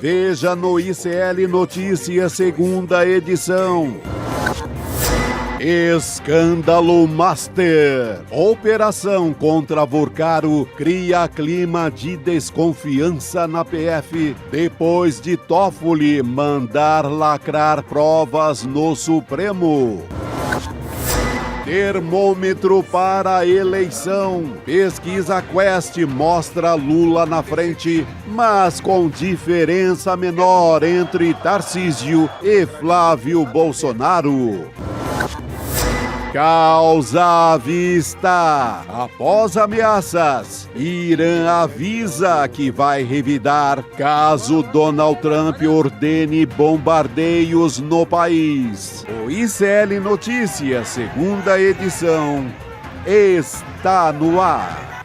Veja no ICL Notícias, segunda edição. Escândalo Master. Operação contra Vorcaro cria clima de desconfiança na PF depois de Toffoli mandar lacrar provas no Supremo. Termômetro para a eleição. Pesquisa Quest mostra Lula na frente, mas com diferença menor entre Tarcísio e Flávio Bolsonaro. Caos à vista. Após ameaças, Irã avisa que vai revidar caso Donald Trump ordene bombardeios no país. O ICL Notícias, segunda edição, está no ar.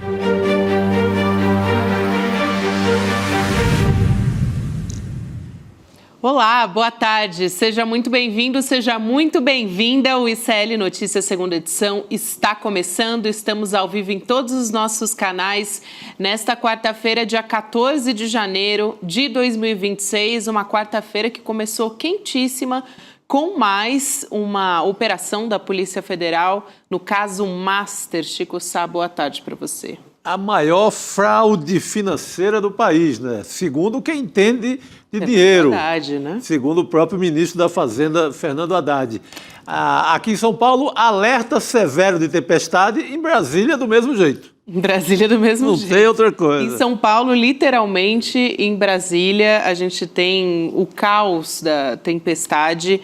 Olá, boa tarde. Seja muito bem-vindo, seja muito bem-vinda. O ICL Notícias, segunda edição, está começando. Estamos ao vivo em todos os nossos canais nesta quarta-feira, dia 14 de janeiro de 2026. Uma quarta-feira que começou quentíssima, com mais uma operação da Polícia Federal no caso Master. Chico Sá, boa tarde para você. A maior fraude financeira do país, né? Segundo quem entende de dinheiro. Verdade, né? Segundo o próprio ministro da Fazenda, Fernando Haddad. Aqui em São Paulo, alerta severo de tempestade, em Brasília do mesmo jeito. Em Brasília do mesmo jeito. Não tem outra coisa. Em São Paulo, literalmente, em Brasília, a gente tem o caos da tempestade,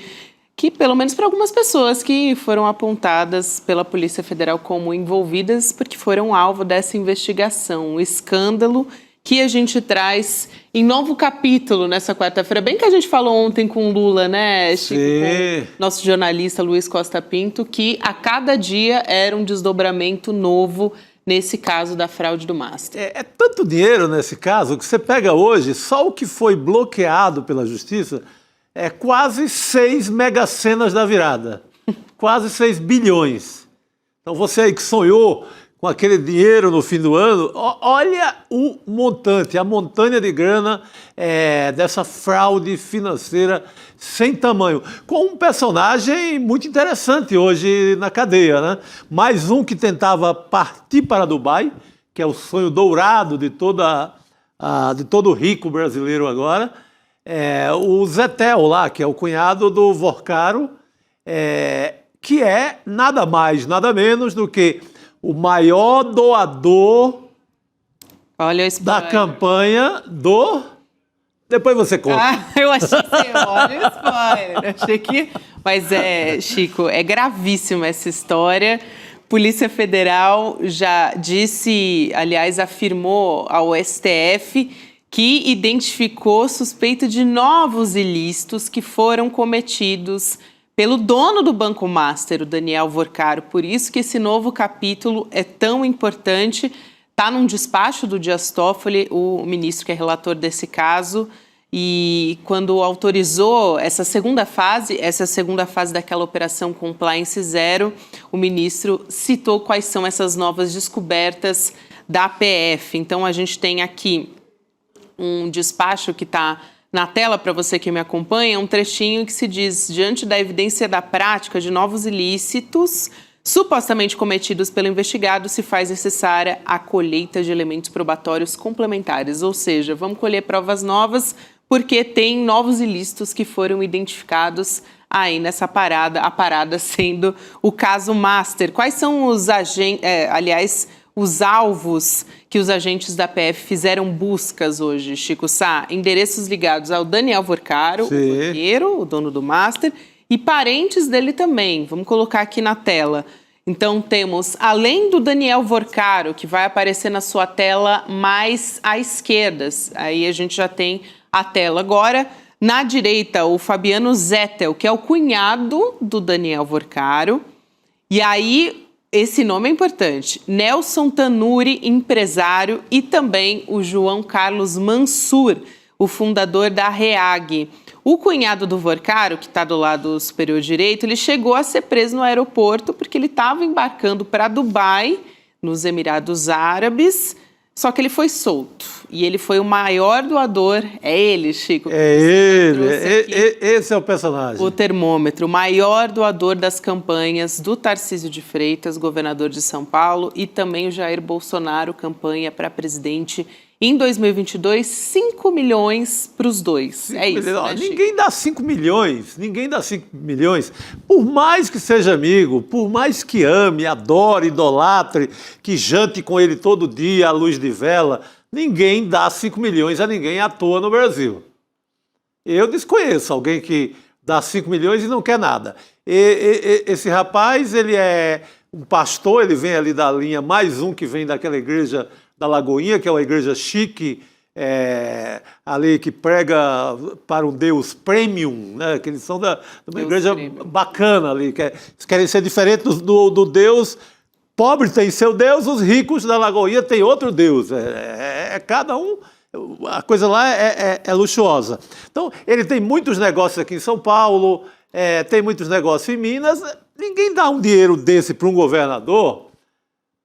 que pelo menos para algumas pessoas que foram apontadas pela Polícia Federal como envolvidas, porque foram alvo dessa investigação. Um escândalo que a gente traz em novo capítulo nessa quarta-feira. Bem que a gente falou ontem com o Lula, né, Chico? Com nosso jornalista Luiz Costa Pinto, que a cada dia era um desdobramento novo nesse caso da fraude do Master. É tanto dinheiro nesse caso que você pega hoje, só o que foi bloqueado pela Justiça é quase 6 megacenas da virada, quase 6 bilhões. Então você aí que sonhou com aquele dinheiro no fim do ano, olha o montante, a montanha de grana dessa fraude financeira sem tamanho. Com um personagem muito interessante hoje na cadeia, né? Mais um que tentava partir para Dubai, que é o sonho dourado de todo rico brasileiro agora. O Zetel lá, que é o cunhado do Vorcaro, que é nada mais, nada menos do que o maior doador da campanha do... Depois você conta. Eu achei que olha o spoiler. Achei que... Mas Chico, é gravíssima essa história. Polícia Federal já disse, aliás, afirmou ao STF que identificou suspeita de novos ilícitos que foram cometidos pelo dono do Banco Master, o Daniel Vorcaro. Por isso que esse novo capítulo é tão importante. Está num despacho do Dias Toffoli, o ministro que é relator desse caso, e quando autorizou essa segunda fase daquela operação Compliance Zero, o ministro citou quais são essas novas descobertas da PF. Então, a gente tem aqui um despacho que está na tela para você que me acompanha, um trechinho que se diz: diante da evidência da prática de novos ilícitos supostamente cometidos pelo investigado, se faz necessária a colheita de elementos probatórios complementares. Ou seja, vamos colher provas novas porque tem novos ilícitos que foram identificados aí nessa parada, a parada sendo o caso Master. Quais são os os alvos que os agentes da PF fizeram buscas hoje, Chico Sá? Endereços ligados ao Daniel Vorcaro, o banqueiro, o dono do Master, e parentes dele também. Vamos colocar aqui na tela. Então temos, além do Daniel Vorcaro, que vai aparecer na sua tela mais à esquerda, aí a gente já tem a tela agora. Na direita, o Fabiano Zettel, que é o cunhado do Daniel Vorcaro. E aí, esse nome é importante, Nelson Tanuri, empresário, e também o João Carlos Mansur, o fundador da REAG. O cunhado do Vorcaro, que está do lado superior direito, ele chegou a ser preso no aeroporto porque ele estava embarcando para Dubai, nos Emirados Árabes, só que ele foi solto. e ele foi o maior doador. É ele, Chico. É ele, esse é o personagem. O termômetro, o maior doador das campanhas do Tarcísio de Freitas, governador de São Paulo, e também o Jair Bolsonaro, campanha para presidente em 2022, 5 milhões para os dois. É isso, né, Chico? Ninguém dá 5 milhões, por mais que seja amigo, por mais que ame, adore, idolatre, que jante com ele todo dia à luz de vela, ninguém dá 5 milhões a ninguém à toa no Brasil. Eu desconheço alguém que dá 5 milhões e não quer nada. Esse rapaz, ele é um pastor, ele vem ali da linha, mais um que vem daquela igreja da Lagoinha, que é uma igreja chique, ali que prega para um Deus premium, né? Que eles são de uma Deus igreja premium. bacana ali, que querem ser diferentes do Deus. Pobre tem seu Deus, os ricos da Lagoinha têm outro Deus. Cada um, a coisa lá é luxuosa. Então, ele tem muitos negócios aqui em São Paulo, tem muitos negócios em Minas. Ninguém dá um dinheiro desse para um governador,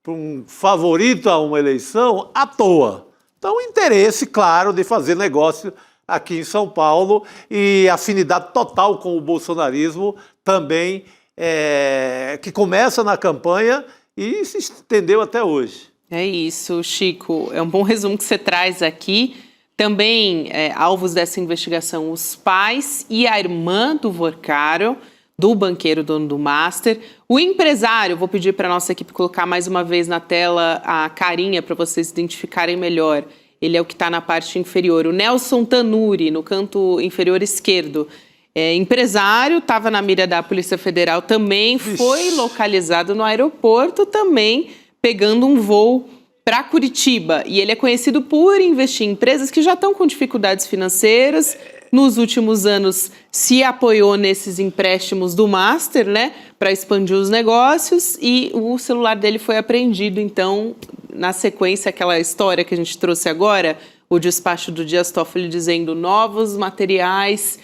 para um favorito a uma eleição, à toa. Então, o interesse, claro, de fazer negócio aqui em São Paulo e afinidade total com o bolsonarismo também, que começa na campanha e se estendeu até hoje. É isso, Chico. É um bom resumo que você traz aqui. Também, alvos dessa investigação, os pais e a irmã do Vorcaro, do banqueiro dono do Master. O empresário, vou pedir para a nossa equipe colocar mais uma vez na tela a carinha para vocês identificarem melhor. Ele é o que está na parte inferior. O Nelson Tanuri, no canto inferior esquerdo. Empresário, estava na mira da Polícia Federal também, foi localizado no aeroporto também, pegando um voo para Curitiba. E ele é conhecido por investir em empresas que já estão com dificuldades financeiras. Nos últimos anos, se apoiou nesses empréstimos do Master, né, para expandir os negócios, e o celular dele foi apreendido. Então, na sequência, aquela história que a gente trouxe agora, o despacho do Dias Toffoli dizendo novos materiais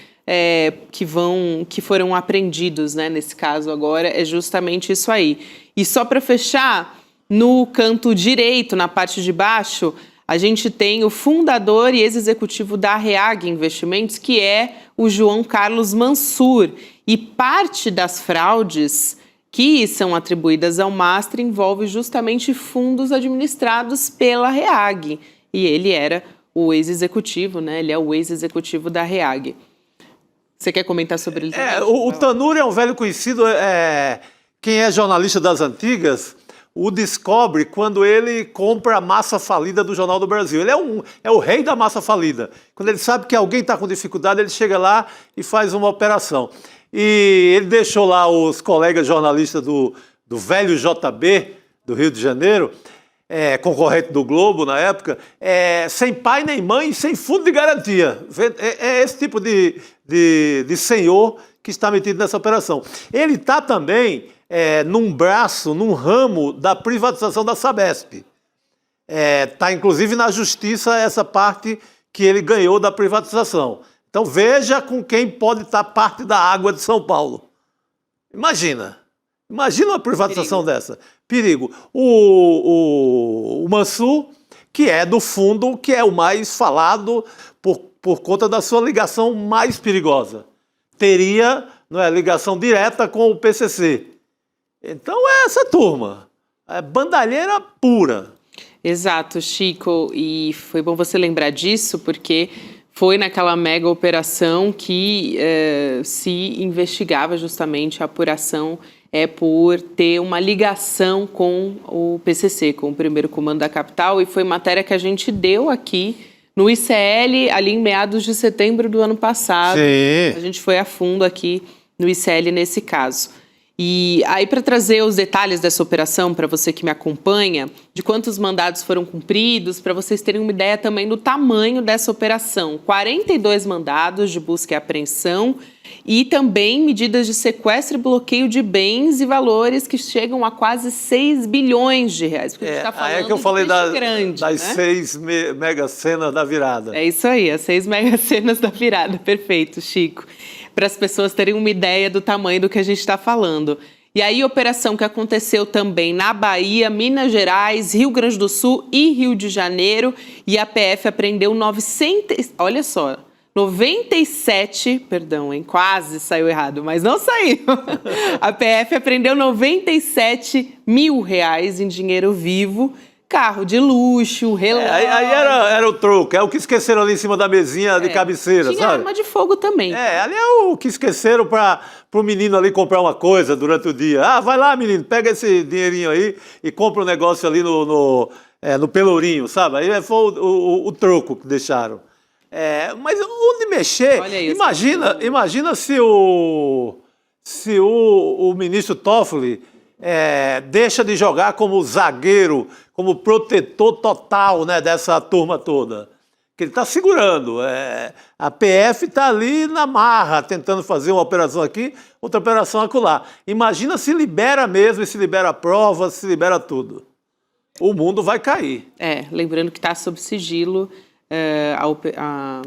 que foram apreendidos, né, nesse caso agora, é justamente isso aí. E só para fechar, no canto direito, na parte de baixo, a gente tem o fundador e ex-executivo da Reag Investimentos, que é o João Carlos Mansur. E parte das fraudes que são atribuídas ao Master envolve justamente fundos administrados pela Reag. E ele era o ex-executivo, né? Ele é o ex-executivo da Reag. Você quer comentar sobre ele também? O Tanuri é um velho conhecido. Quem é jornalista das antigas o descobre quando ele compra a massa falida do Jornal do Brasil. Ele é o rei da massa falida. Quando ele sabe que alguém está com dificuldade, ele chega lá e faz uma operação. E ele deixou lá os colegas jornalistas do velho JB, do Rio de Janeiro, concorrente do Globo na época, sem pai nem mãe, sem fundo de garantia. É esse tipo de senhor que está metido nessa operação. Ele está também num braço, num ramo da privatização da Sabesp. Está, inclusive, na justiça essa parte que ele ganhou da privatização. Então, veja com quem pode estar parte da água de São Paulo. Imagina uma privatização dessa. Perigo. O Mansur, que é do fundo, que é o mais falado por conta da sua ligação mais perigosa. Teria ligação direta com o PCC. Então é essa turma, é bandalheira pura. Exato, Chico, e foi bom você lembrar disso, porque foi naquela mega operação que se investigava justamente, a apuração por ter uma ligação com o PCC, com o primeiro comando da capital, e foi matéria que a gente deu aqui no ICL, ali em meados de setembro do ano passado. Sim. A gente foi a fundo aqui no ICL nesse caso. E aí, para trazer os detalhes dessa operação, para você que me acompanha, de quantos mandados foram cumpridos, para vocês terem uma ideia também do tamanho dessa operação. 42 mandados de busca e apreensão e também medidas de sequestro e bloqueio de bens e valores que chegam a quase 6 bilhões de reais. Porque a gente está falando que eu falei das né? 6 mega-cenas da virada. É isso aí, as 6 mega-cenas da virada. Perfeito, Chico. Para as pessoas terem uma ideia do tamanho do que a gente está falando. E aí, operação que aconteceu também na Bahia, Minas Gerais, Rio Grande do Sul e Rio de Janeiro. E a PF apreendeu 97, perdão, hein? Quase saiu errado, mas não saiu. A PF apreendeu R$97 mil em dinheiro vivo, carro de luxo, relógio. Aí era o troco, é o que esqueceram ali em cima da mesinha de cabeceira, tinha sabe? arma de fogo também. Ali é o que esqueceram para o menino ali comprar uma coisa durante o dia. Ah, vai lá, menino, pega esse dinheirinho aí e compra um negócio ali no Pelourinho, sabe? Aí foi o troco que deixaram. Mas onde mexer? Olha isso, Imagina se o ministro Toffoli deixa de jogar como zagueiro, como protetor total, né, dessa turma toda. Que ele está segurando. A PF está ali na marra, tentando fazer uma operação aqui, outra operação acolá. Imagina se libera mesmo, se libera provas, se libera tudo. O mundo vai cair. Lembrando que está sob sigilo a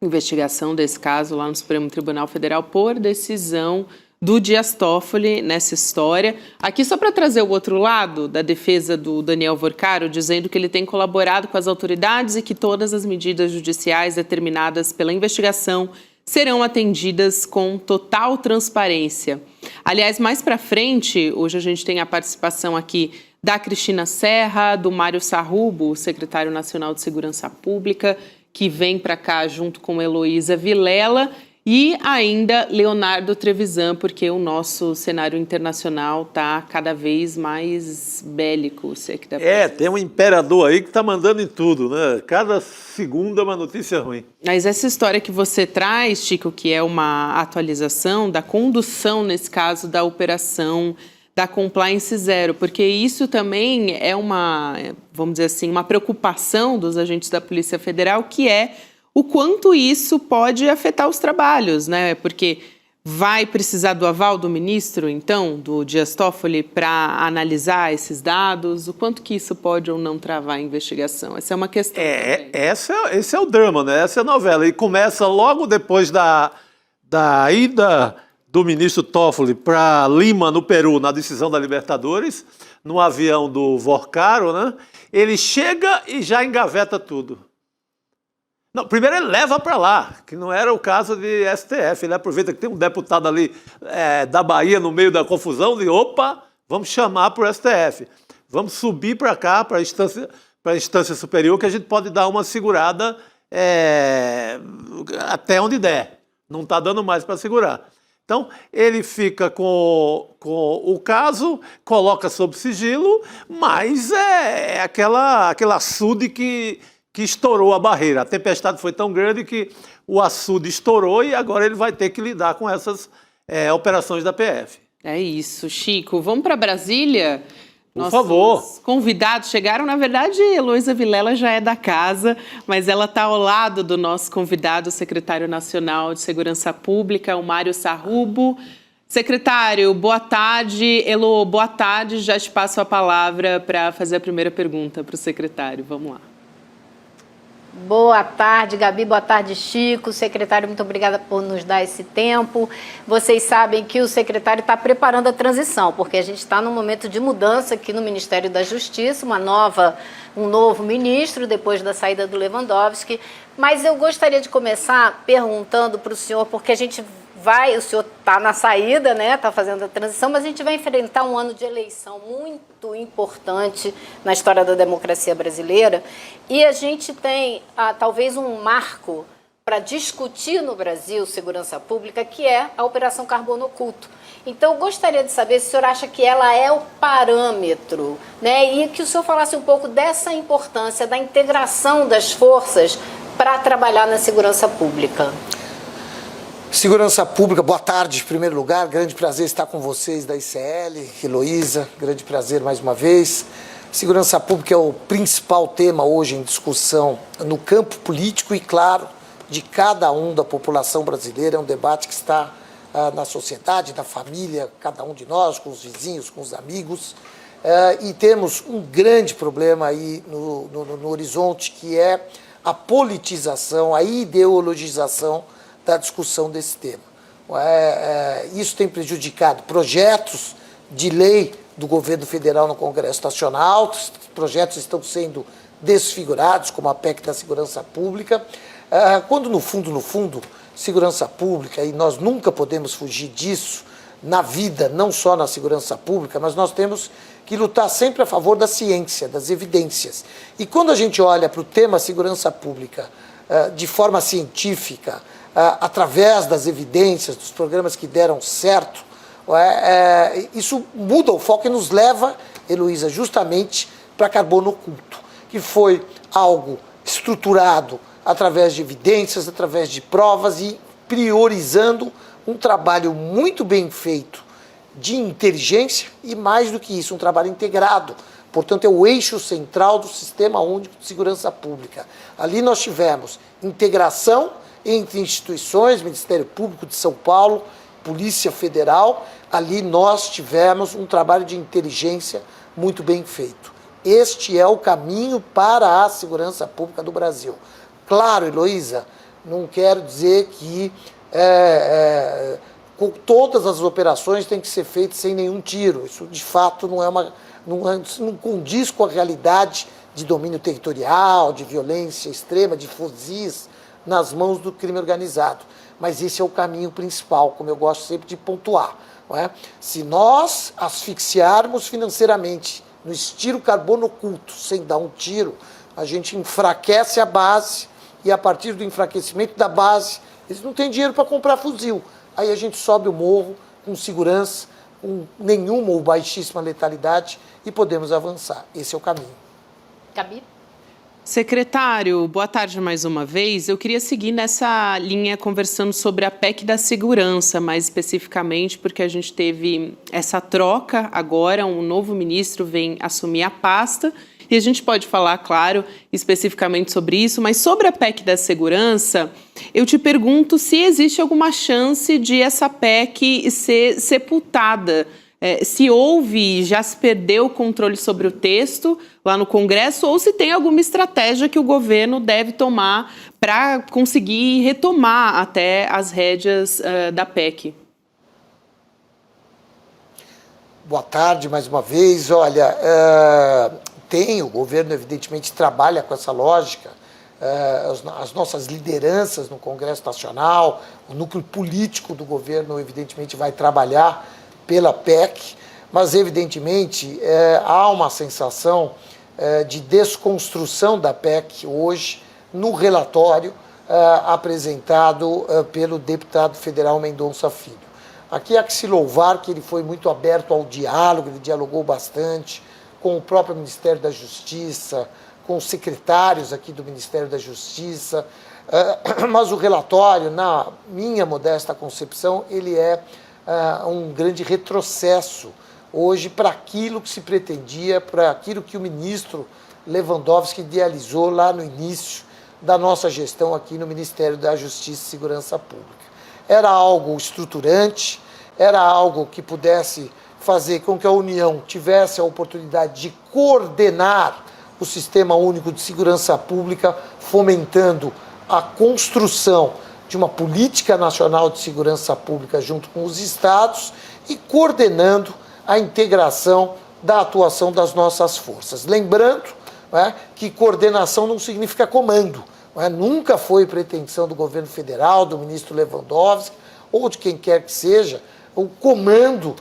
investigação desse caso lá no Supremo Tribunal Federal por decisão do Dias Toffoli nessa história. Aqui só para trazer o outro lado da defesa do Daniel Vorcaro, dizendo que ele tem colaborado com as autoridades e que todas as medidas judiciais determinadas pela investigação serão atendidas com total transparência. Aliás, mais para frente, hoje a gente tem a participação aqui da Cristina Serra, do Mário Sarrubo, secretário nacional de Segurança Pública, que vem para cá junto com Heloísa Vilela, e ainda Leonardo Trevisan, porque o nosso cenário internacional está cada vez mais bélico. Tem um imperador aí que está mandando em tudo, né? Cada segundo é uma notícia ruim. Mas essa história que você traz, Chico, que é uma atualização da condução, nesse caso, da operação da Compliance Zero, porque isso também é vamos dizer assim, uma preocupação dos agentes da Polícia Federal, que é o quanto isso pode afetar os trabalhos, né? Porque vai precisar do aval do ministro, então, do Dias Toffoli, para analisar esses dados, o quanto que isso pode ou não travar a investigação. Essa é uma questão também. Esse é o drama, né? Essa é a novela. E começa logo depois da ida do ministro Toffoli para Lima, no Peru, na decisão da Libertadores, no avião do Vorcaro, né? Ele chega e já engaveta tudo. Não, primeiro ele leva para lá, que não era o caso de STF. Ele aproveita que tem um deputado ali da Bahia no meio da confusão e opa, vamos chamar para o STF. Vamos subir para cá, para a instância superior, que a gente pode dar uma segurada até onde der. Não está dando mais para segurar. Então, ele fica com o caso, coloca sob sigilo, mas é aquele açude que estourou a barreira. A tempestade foi tão grande que o açude estourou e agora ele vai ter que lidar com essas operações da PF. É isso, Chico. Vamos para Brasília? Por favor. Nossos convidados chegaram. Na verdade, Heloísa Vilela já é da casa, mas ela está ao lado do nosso convidado, o secretário nacional de Segurança Pública, o Mário Sarrubo. Secretário, boa tarde. Elo, boa tarde. Já te passo a palavra para fazer a primeira pergunta para o secretário. Vamos lá. Boa tarde, Gabi. Boa tarde, Chico. Secretário, muito obrigada por nos dar esse tempo. Vocês sabem que o secretário está preparando a transição, porque a gente está num momento de mudança aqui no Ministério da Justiça, um novo ministro, depois da saída do Lewandowski. Mas eu gostaria de começar perguntando para o senhor, porque o senhor está na saída, né? Está fazendo a transição, mas a gente vai enfrentar um ano de eleição muito importante na história da democracia brasileira e a gente tem talvez um marco para discutir no Brasil segurança pública, que é a Operação Carbono Oculto. Então, eu gostaria de saber se o senhor acha que ela é o parâmetro, né? E que o senhor falasse um pouco dessa importância da integração das forças para trabalhar na segurança pública. Segurança Pública, boa tarde, em primeiro lugar, grande prazer estar com vocês da ICL, Heloísa, grande prazer mais uma vez. Segurança Pública é o principal tema hoje em discussão no campo político e, claro, de cada um da população brasileira. É um debate que está na sociedade, na família, cada um de nós, com os vizinhos, com os amigos. E temos um grande problema aí no horizonte, que é a politização, a ideologização da discussão desse tema. Isso tem prejudicado projetos de lei do governo federal no Congresso Nacional, os projetos estão sendo desfigurados, como a PEC da Segurança Pública, quando no fundo, segurança pública, e nós nunca podemos fugir disso na vida, não só na segurança pública, mas nós temos que lutar sempre a favor da ciência, das evidências. E quando a gente olha para o tema segurança pública de forma científica, através das evidências, dos programas que deram certo, isso muda o foco e nos leva, Heloísa, justamente para carbono oculto, que foi algo estruturado através de evidências, através de provas e priorizando um trabalho muito bem feito de inteligência e, mais do que isso, um trabalho integrado. Portanto, é o eixo central do Sistema Único de Segurança Pública. Ali nós tivemos integração entre instituições, Ministério Público de São Paulo, Polícia Federal. Ali nós tivemos um trabalho de inteligência muito bem feito. Este é o caminho para a segurança pública do Brasil. Claro, Heloísa, não quero dizer que todas as operações têm que ser feitas sem nenhum tiro. Isso, de fato, não condiz com a realidade de domínio territorial, de violência extrema, de fuzis nas mãos do crime organizado. Mas esse é o caminho principal, como eu gosto sempre de pontuar. Não é? Se nós asfixiarmos financeiramente no estilo carbono oculto, sem dar um tiro, a gente enfraquece a base e, a partir do enfraquecimento da base, eles não têm dinheiro para comprar fuzil. Aí a gente sobe o morro com segurança, com nenhuma ou baixíssima letalidade e podemos avançar. Esse é o caminho. Gabi? Secretário, boa tarde mais uma vez. Eu queria seguir nessa linha conversando sobre a PEC da segurança, mais especificamente porque a gente teve essa troca agora, um novo ministro vem assumir a pasta e a gente pode falar, claro, especificamente sobre isso, mas sobre a PEC da segurança, eu te pergunto se existe alguma chance de essa PEC ser sepultada. Se houve, já se perdeu o controle sobre o texto lá no Congresso ou se tem alguma estratégia que o governo deve tomar para conseguir retomar até as rédeas da PEC. Boa tarde mais uma vez. Olha, o governo evidentemente trabalha com essa lógica, as nossas lideranças no Congresso Nacional, o núcleo político do governo evidentemente vai trabalhar pela PEC, mas evidentemente há uma sensação de desconstrução da PEC hoje no relatório apresentado pelo deputado federal Mendonça Filho. Aqui há que se louvar que ele foi muito aberto ao diálogo, ele dialogou bastante com o próprio Ministério da Justiça, com os secretários aqui do Ministério da Justiça, mas o relatório, na minha modesta concepção, ele é um grande retrocesso hoje para aquilo que se pretendia, para aquilo que o ministro Lewandowski idealizou lá no início da nossa gestão aqui no Ministério da Justiça e Segurança Pública. Era algo estruturante, era algo que pudesse fazer com que a União tivesse a oportunidade de coordenar o Sistema Único de Segurança Pública, fomentando a construção de uma política nacional de segurança pública junto com os estados e coordenando a integração da atuação das nossas forças. Lembrando que coordenação não significa comando. Nunca foi pretensão do governo federal, do ministro Lewandowski ou de quem quer que seja, o comando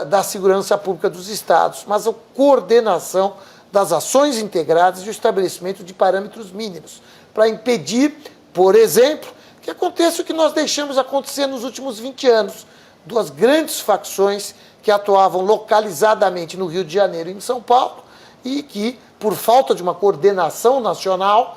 da segurança pública dos estados, mas a coordenação das ações integradas e o estabelecimento de parâmetros mínimos para impedir, por exemplo, que aconteça o que nós deixamos acontecer nos últimos 20 anos. Duas grandes facções que atuavam localizadamente no Rio de Janeiro e em São Paulo e que, por falta de uma coordenação nacional,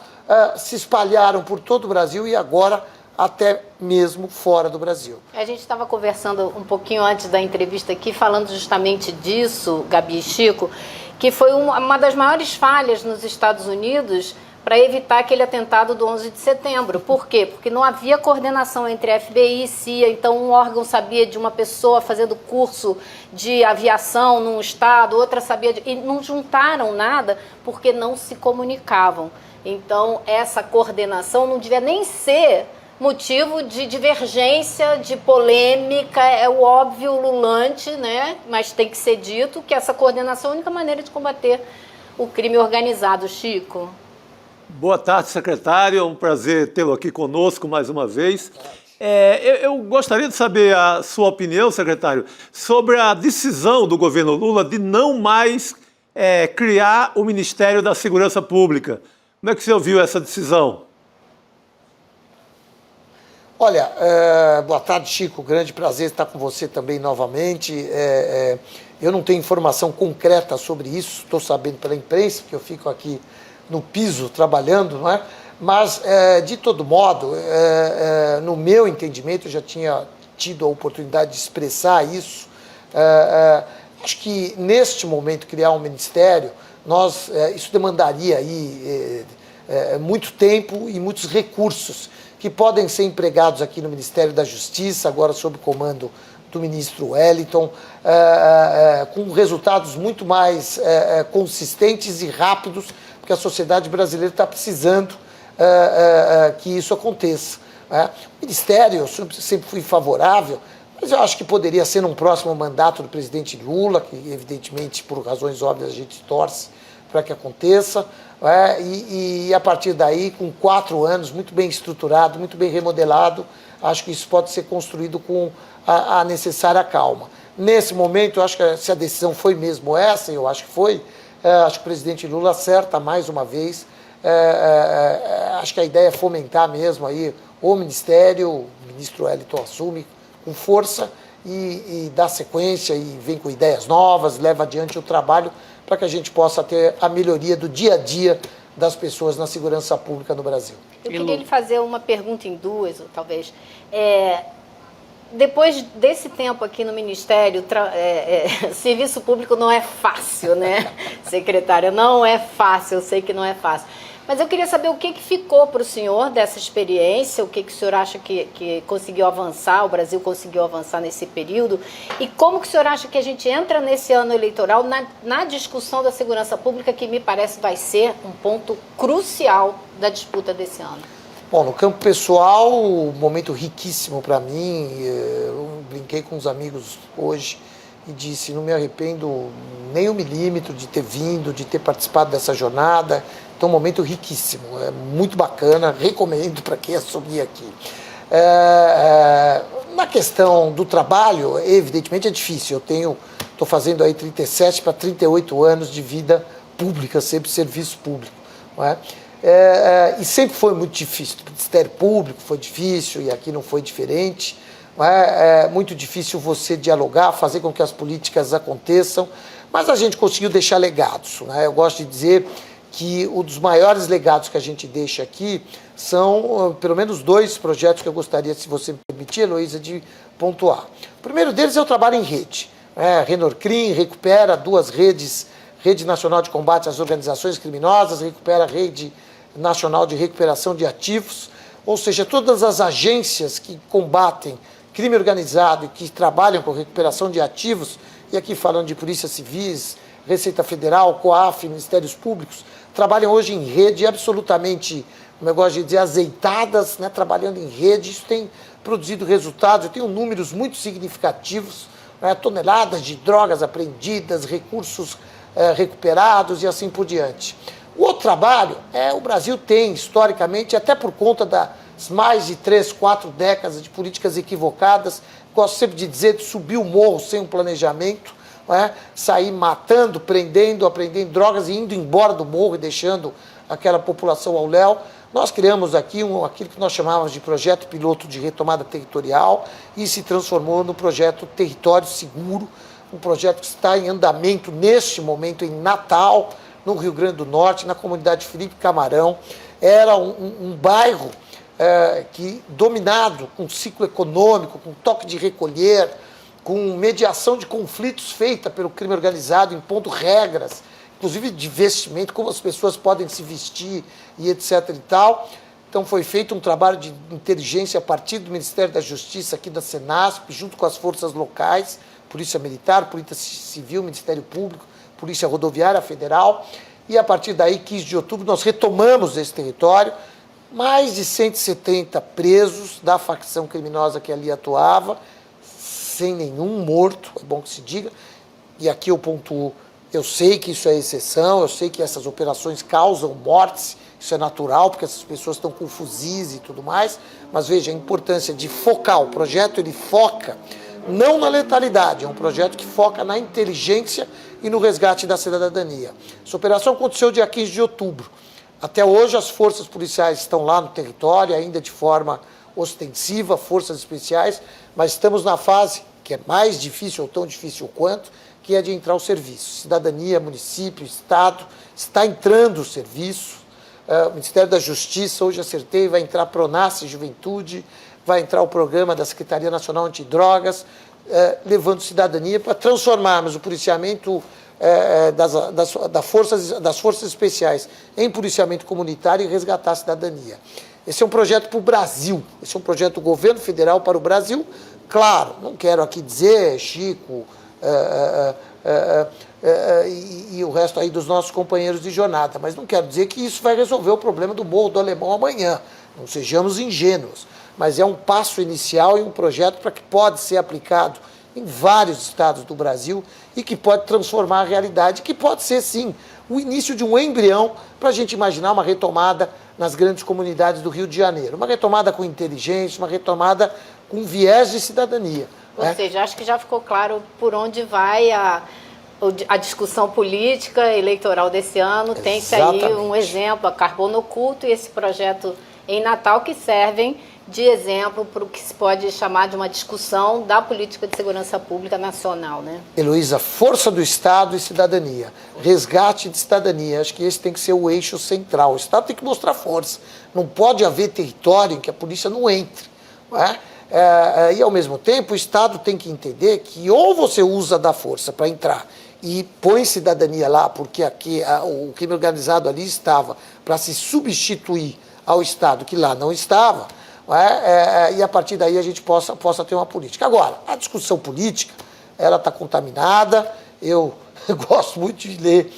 se espalharam por todo o Brasil e agora até mesmo fora do Brasil. A gente estava conversando um pouquinho antes da entrevista aqui, falando justamente disso, Gabi e Chico, que foi uma das maiores falhas nos Estados Unidos para evitar aquele atentado do 11 de setembro. Por quê? Porque não havia coordenação entre FBI e CIA, então um órgão sabia de uma pessoa fazendo curso de aviação num estado, outra sabia e não juntaram nada porque não se comunicavam. Então, essa coordenação não devia nem ser motivo de divergência, de polêmica, é o óbvio ululante, né? Mas tem que ser dito que essa coordenação é a única maneira de combater o crime organizado, Chico. Boa tarde, secretário. É um prazer tê-lo aqui conosco mais uma vez. Eu gostaria de saber a sua opinião, secretário, sobre a decisão do governo Lula de não mais criar o Ministério da Segurança Pública. Como é que você ouviu essa decisão? Olha, boa tarde, Chico. Grande prazer estar com você também novamente. Eu não tenho informação concreta sobre isso, estou sabendo pela imprensa, que eu fico aqui no piso trabalhando, não é? Mas, de todo modo, no meu entendimento, eu já tinha tido a oportunidade de expressar isso. Acho que, neste momento, criar um ministério, isso demandaria aí, muito tempo e muitos recursos que podem ser empregados aqui no Ministério da Justiça, agora sob o comando do ministro Wellington, com resultados muito mais consistentes e rápidos, porque a sociedade brasileira está precisando que isso aconteça. O Ministério, eu sempre fui favorável, mas eu acho que poderia ser num próximo mandato do presidente Lula, que evidentemente, por razões óbvias, a gente torce para que aconteça, e a partir daí, com 4 anos, muito bem estruturado, muito bem remodelado, acho que isso pode ser construído com a necessária calma. Nesse momento, eu acho que se a decisão foi mesmo essa, eu acho que foi, acho que o presidente Lula acerta mais uma vez. Acho que a ideia é fomentar mesmo aí o Ministério, o ministro Wellington assume com força e dá sequência e vem com ideias novas, leva adiante o trabalho para que a gente possa ter a melhoria do dia a dia das pessoas na segurança pública no Brasil. Eu queria lhe fazer uma pergunta em duas, ou talvez. Depois desse tempo aqui no Ministério, serviço público não é fácil, né, secretária? Não é fácil, eu sei que não é fácil. Mas eu queria saber o que ficou para o senhor dessa experiência, o que o senhor acha que conseguiu avançar, o Brasil conseguiu avançar nesse período, e como que o senhor acha que a gente entra nesse ano eleitoral na discussão da segurança pública, que me parece vai ser um ponto crucial da disputa desse ano? Bom, no campo pessoal, um momento riquíssimo para mim. Eu brinquei com uns amigos hoje e disse, não me arrependo nem 1 milímetro de ter vindo, de ter participado dessa jornada. Então, um momento riquíssimo, é muito bacana, recomendo para quem assumir aqui. Na questão do trabalho, evidentemente é difícil. Eu estou fazendo aí 37 para 38 anos de vida pública, sempre serviço público, não é? E sempre foi muito difícil. O Ministério Público foi difícil e aqui não foi diferente. Não é muito difícil você dialogar, fazer com que as políticas aconteçam, mas a gente conseguiu deixar legados, né? Eu gosto de dizer que um dos maiores legados que a gente deixa aqui são pelo menos 2 projetos que eu gostaria, se você me permitir, Heloísa, de pontuar. O primeiro deles é o trabalho em rede. Renorcrim recupera 2 redes, Rede Nacional de Combate às Organizações Criminosas, recupera a Rede Nacional de Recuperação de Ativos, ou seja, todas as agências que combatem crime organizado e que trabalham com recuperação de ativos, e aqui falando de polícias civis, Receita Federal, COAF, Ministérios Públicos, trabalham hoje em rede absolutamente, como eu gosto de dizer, azeitadas, né, trabalhando em rede. Isso tem produzido resultados, eu tenho números muito significativos, né, toneladas de drogas apreendidas, recursos recuperados e assim por diante. O outro trabalho, o Brasil tem, historicamente, até por conta das mais de 3, 4 décadas de políticas equivocadas, gosto sempre de dizer, de subir o morro sem um planejamento, sair matando, prendendo, apreendendo drogas e indo embora do morro e deixando aquela população ao léu. Nós criamos aqui aquilo que nós chamávamos de projeto piloto de retomada territorial e se transformou no projeto Território Seguro, um projeto que está em andamento neste momento em Natal, no Rio Grande do Norte, na comunidade Felipe Camarão. Era um bairro dominado com ciclo econômico, com toque de recolher, com mediação de conflitos feita pelo crime organizado, impondo regras, inclusive de vestimento, como as pessoas podem se vestir e etc. e tal. Então foi feito um trabalho de inteligência a partir do Ministério da Justiça, aqui da Senasp, junto com as forças locais, Polícia Militar, Polícia Civil, Ministério Público, Polícia Rodoviária Federal. E a partir daí, 15 de outubro, nós retomamos esse território, mais de 170 presos da facção criminosa que ali atuava, sem nenhum morto, é bom que se diga. E aqui eu pontuo, eu sei que isso é exceção, eu sei que essas operações causam mortes, isso é natural, porque essas pessoas estão com fuzis e tudo mais, mas veja a importância de focar, o projeto ele foca não na letalidade, é um projeto que foca na inteligência e no resgate da cidadania. Essa operação aconteceu dia 15 de outubro. Até hoje as forças policiais estão lá no território, ainda de forma ostensiva, forças especiais, mas estamos na fase que é mais difícil ou tão difícil quanto, que é de entrar o serviço. Cidadania, município, Estado, está entrando o serviço. O Ministério da Justiça, hoje acertei, vai entrar a Pronace Juventude, vai entrar o programa da Secretaria Nacional Antidrogas, levando cidadania para transformarmos o policiamento das forças especiais em policiamento comunitário e resgatar a cidadania. Esse é um projeto para o Brasil, esse é um projeto do governo federal para o Brasil. Claro, não quero aqui dizer, Chico, e o resto aí dos nossos companheiros de jornada, mas não quero dizer que isso vai resolver o problema do Morro do Alemão amanhã, não sejamos ingênuos, mas é um passo inicial e um projeto para que pode ser aplicado em vários estados do Brasil e que pode transformar a realidade, que pode ser sim o início de um embrião para a gente imaginar uma retomada nas grandes comunidades do Rio de Janeiro, uma retomada com inteligência, uma retomada com viés de cidadania. Ou seja, acho que já ficou claro por onde vai a discussão política eleitoral desse ano. Tem que sair um exemplo, a Carbono Oculto e esse projeto em Natal, que servem de exemplo para o que se pode chamar de uma discussão da política de segurança pública nacional, né? Heloísa, força do Estado e cidadania, resgate de cidadania, acho que esse tem que ser o eixo central. O Estado tem que mostrar força, não pode haver território em que a polícia não entre, não é? E ao mesmo tempo o Estado tem que entender que ou você usa da força para entrar e põe cidadania lá, porque aqui o crime organizado ali estava para se substituir ao Estado que lá não estava, e a partir daí a gente possa ter uma política. Agora, a discussão política, ela está contaminada. Eu gosto muito de ler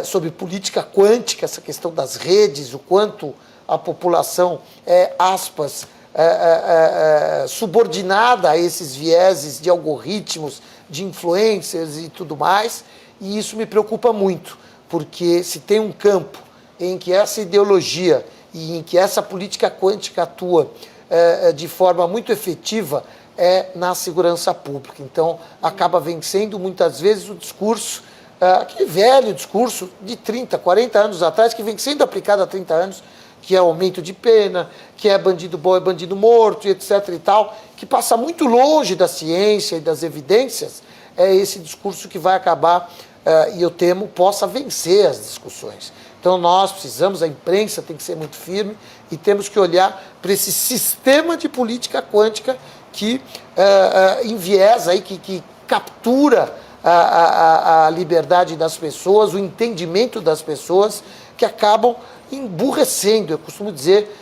sobre política quântica, essa questão das redes, o quanto a população aspas, subordinada a esses vieses de algoritmos, de influencers e tudo mais, e isso me preocupa muito, porque se tem um campo em que essa ideologia e em que essa política quântica atua de forma muito efetiva, é na segurança pública. Então, acaba vencendo muitas vezes o discurso, aquele velho discurso de 30, 40 anos atrás, que vem sendo aplicado há 30 anos, que é aumento de pena, que é bandido bom é bandido morto, e etc. e tal, que passa muito longe da ciência e das evidências. É esse discurso que vai acabar, e eu temo, possa vencer as discussões. Então nós precisamos, a imprensa tem que ser muito firme e temos que olhar para esse sistema de política quântica que enviesa, que captura a liberdade das pessoas, o entendimento das pessoas, que acabam emburrecendo. Eu costumo dizer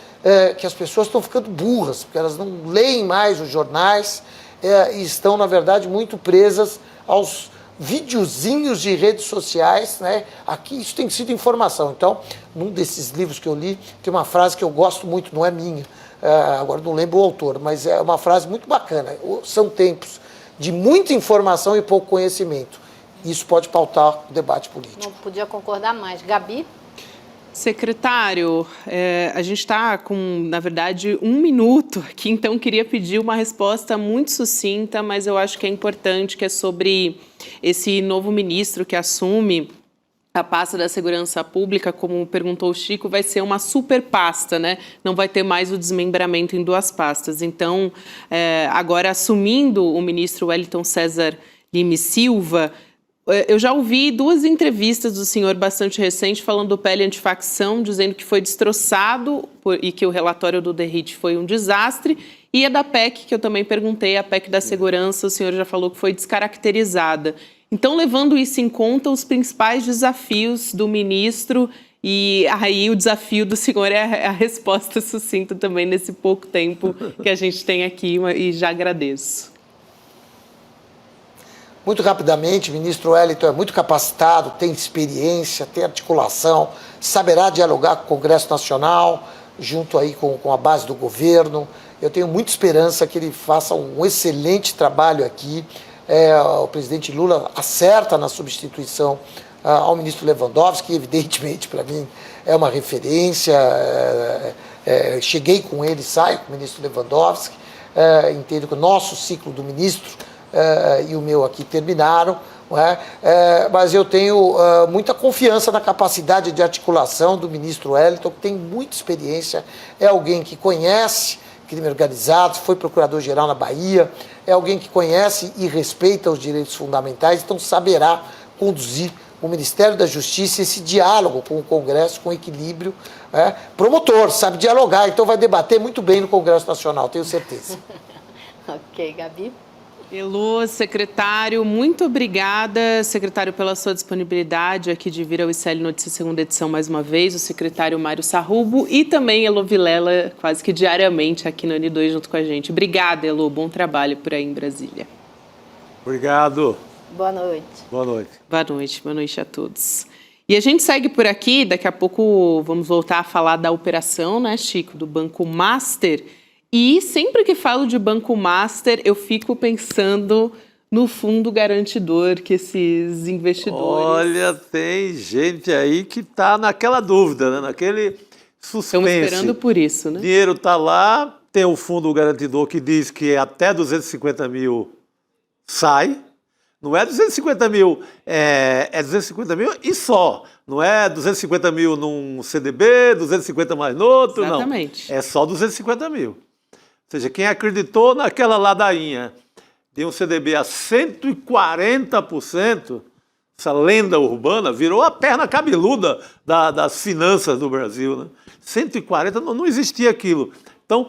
que as pessoas estão ficando burras, porque elas não leem mais os jornais e estão, na verdade, muito presas aos videozinhos de redes sociais, né? Aqui isso tem sido informação. Então, num desses livros que eu li, tem uma frase que eu gosto muito, não é minha, agora não lembro o autor, mas é uma frase muito bacana. São tempos de muita informação e pouco conhecimento. Isso pode pautar o debate político. Não podia concordar mais. Gabi? Secretário, a gente está com, na verdade, 1 minuto aqui, então queria pedir uma resposta muito sucinta, mas eu acho que é importante, que é sobre esse novo ministro que assume a pasta da segurança pública, como perguntou o Chico, vai ser uma super pasta, né? Não vai ter mais o desmembramento em 2 pastas. Então, agora assumindo o ministro Wellington César Lima Silva, eu já ouvi 2 entrevistas do senhor bastante recente falando do PL antifacção, dizendo que foi destroçado e que o relatório do DERIT foi um desastre. E a da PEC, que eu também perguntei, a PEC da segurança, o senhor já falou que foi descaracterizada. Então, levando isso em conta, os principais desafios do ministro, e aí o desafio do senhor é a resposta sucinta também nesse pouco tempo que a gente tem aqui, e já agradeço. Muito rapidamente, o ministro Wellington é muito capacitado, tem experiência, tem articulação, saberá dialogar com o Congresso Nacional, junto aí com a base do governo. Eu tenho muita esperança que ele faça um excelente trabalho aqui. O presidente Lula acerta na substituição ao ministro Lewandowski, que evidentemente para mim é uma referência. Cheguei com ele, saio com o ministro Lewandowski. Entendo que o nosso ciclo do ministro e o meu aqui terminaram. Mas eu tenho muita confiança na capacidade de articulação do ministro Wellington, que tem muita experiência, é alguém que conhece crime organizado, foi procurador-geral na Bahia, é alguém que conhece e respeita os direitos fundamentais, então saberá conduzir o Ministério da Justiça, esse diálogo com o Congresso, com equilíbrio. Promotor, sabe dialogar, então vai debater muito bem no Congresso Nacional, tenho certeza. Ok, Gabi. Elô, secretário, muito obrigada, secretário, pela sua disponibilidade aqui de vir ao ICL Notícias segunda edição mais uma vez, o secretário Mário Sarrubo e também Elô Vilela, quase que diariamente aqui no N2 junto com a gente. Obrigada, Elô, bom trabalho por aí em Brasília. Obrigado. Boa noite. Boa noite. Boa noite a todos. E a gente segue por aqui, daqui a pouco vamos voltar a falar da operação, né, Chico, do Banco Master. E sempre que falo de Banco Master, eu fico pensando no fundo garantidor que esses investidores... Olha, tem gente aí que está naquela dúvida, né? Naquele suspense. Estamos esperando por isso, né? O dinheiro está lá, tem o fundo garantidor que diz que até 250 mil sai. Não é 250 mil, é 250 mil e só. Não é 250 mil num CDB, 250 mais no outro, Exatamente. Não. É só 250 mil. Ou seja, quem acreditou naquela ladainha de um CDB a 140%, essa lenda urbana, virou a perna cabeluda das finanças do Brasil. Né? 140%, não existia aquilo. Então,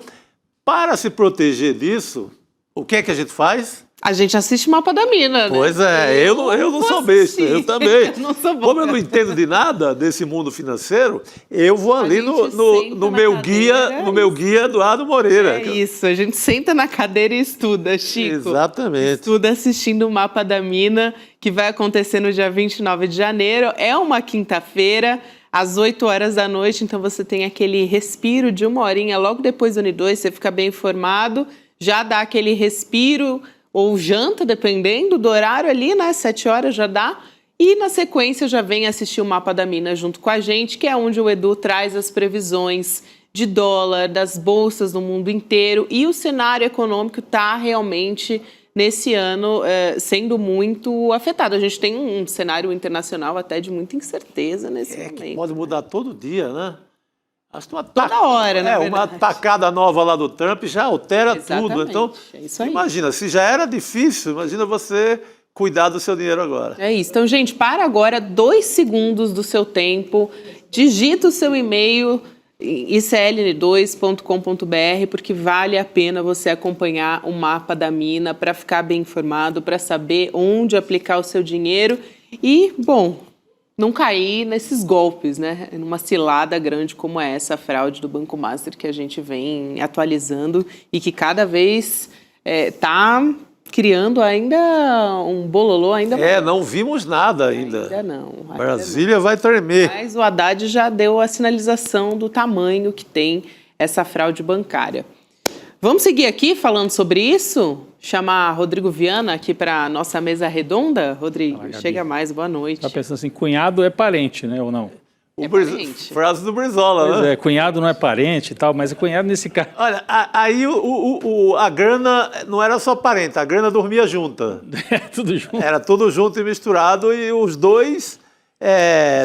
para se proteger disso, o que é que a gente faz? A gente assiste Mapa da Mina, né? Pois é, eu não sou besta, eu também. Eu não sou boa. Como eu não entendo de nada desse mundo financeiro, eu vou ali no meu guia Eduardo Moreira. É isso, a gente senta na cadeira e estuda, Chico. Exatamente. Estuda assistindo o Mapa da Mina, que vai acontecer no dia 29 de janeiro. É uma quinta-feira, às 8 horas da noite, então você tem aquele respiro de uma horinha logo depois do N2, você fica bem informado, já dá aquele respiro... ou janta, dependendo do horário ali, né? 7 horas já dá. E na sequência já vem assistir o Mapa da Mina junto com a gente, que é onde o Edu traz as previsões de dólar, das bolsas no mundo inteiro. E o cenário econômico está realmente, nesse ano, sendo muito afetado. A gente tem um cenário internacional até de muita incerteza nesse momento. Que pode mudar todo dia, né? Toda hora, né? Uma tacada nova lá do Trump já altera tudo. Então, imagina, se já era difícil, imagina você cuidar do seu dinheiro agora. É isso. Então, gente, para agora 2 segundos do seu tempo, digita o seu e-mail icln2.com.br, porque vale a pena você acompanhar o Mapa da Mina para ficar bem informado, para saber onde aplicar o seu dinheiro e, bom... não cair nesses golpes, né? Numa cilada grande como essa, a fraude do Banco Master, que a gente vem atualizando e que cada vez está criando ainda um bololô ainda maior. Não vimos nada ainda. Ainda não. Brasília vai tremer. Mas o Haddad já deu a sinalização do tamanho que tem essa fraude bancária. Vamos seguir aqui falando sobre isso? Chamar Rodrigo Viana aqui para a nossa mesa redonda? Rodrigo, chega mais, boa noite. Está pensando assim, cunhado é parente, né, ou não? Parente. Frase do Brizola, Pois né? cunhado não é parente e tal, mas é cunhado nesse caso. Olha, aí a grana não era só parente, a grana dormia junta. Tudo junto. Era tudo junto e misturado e os dois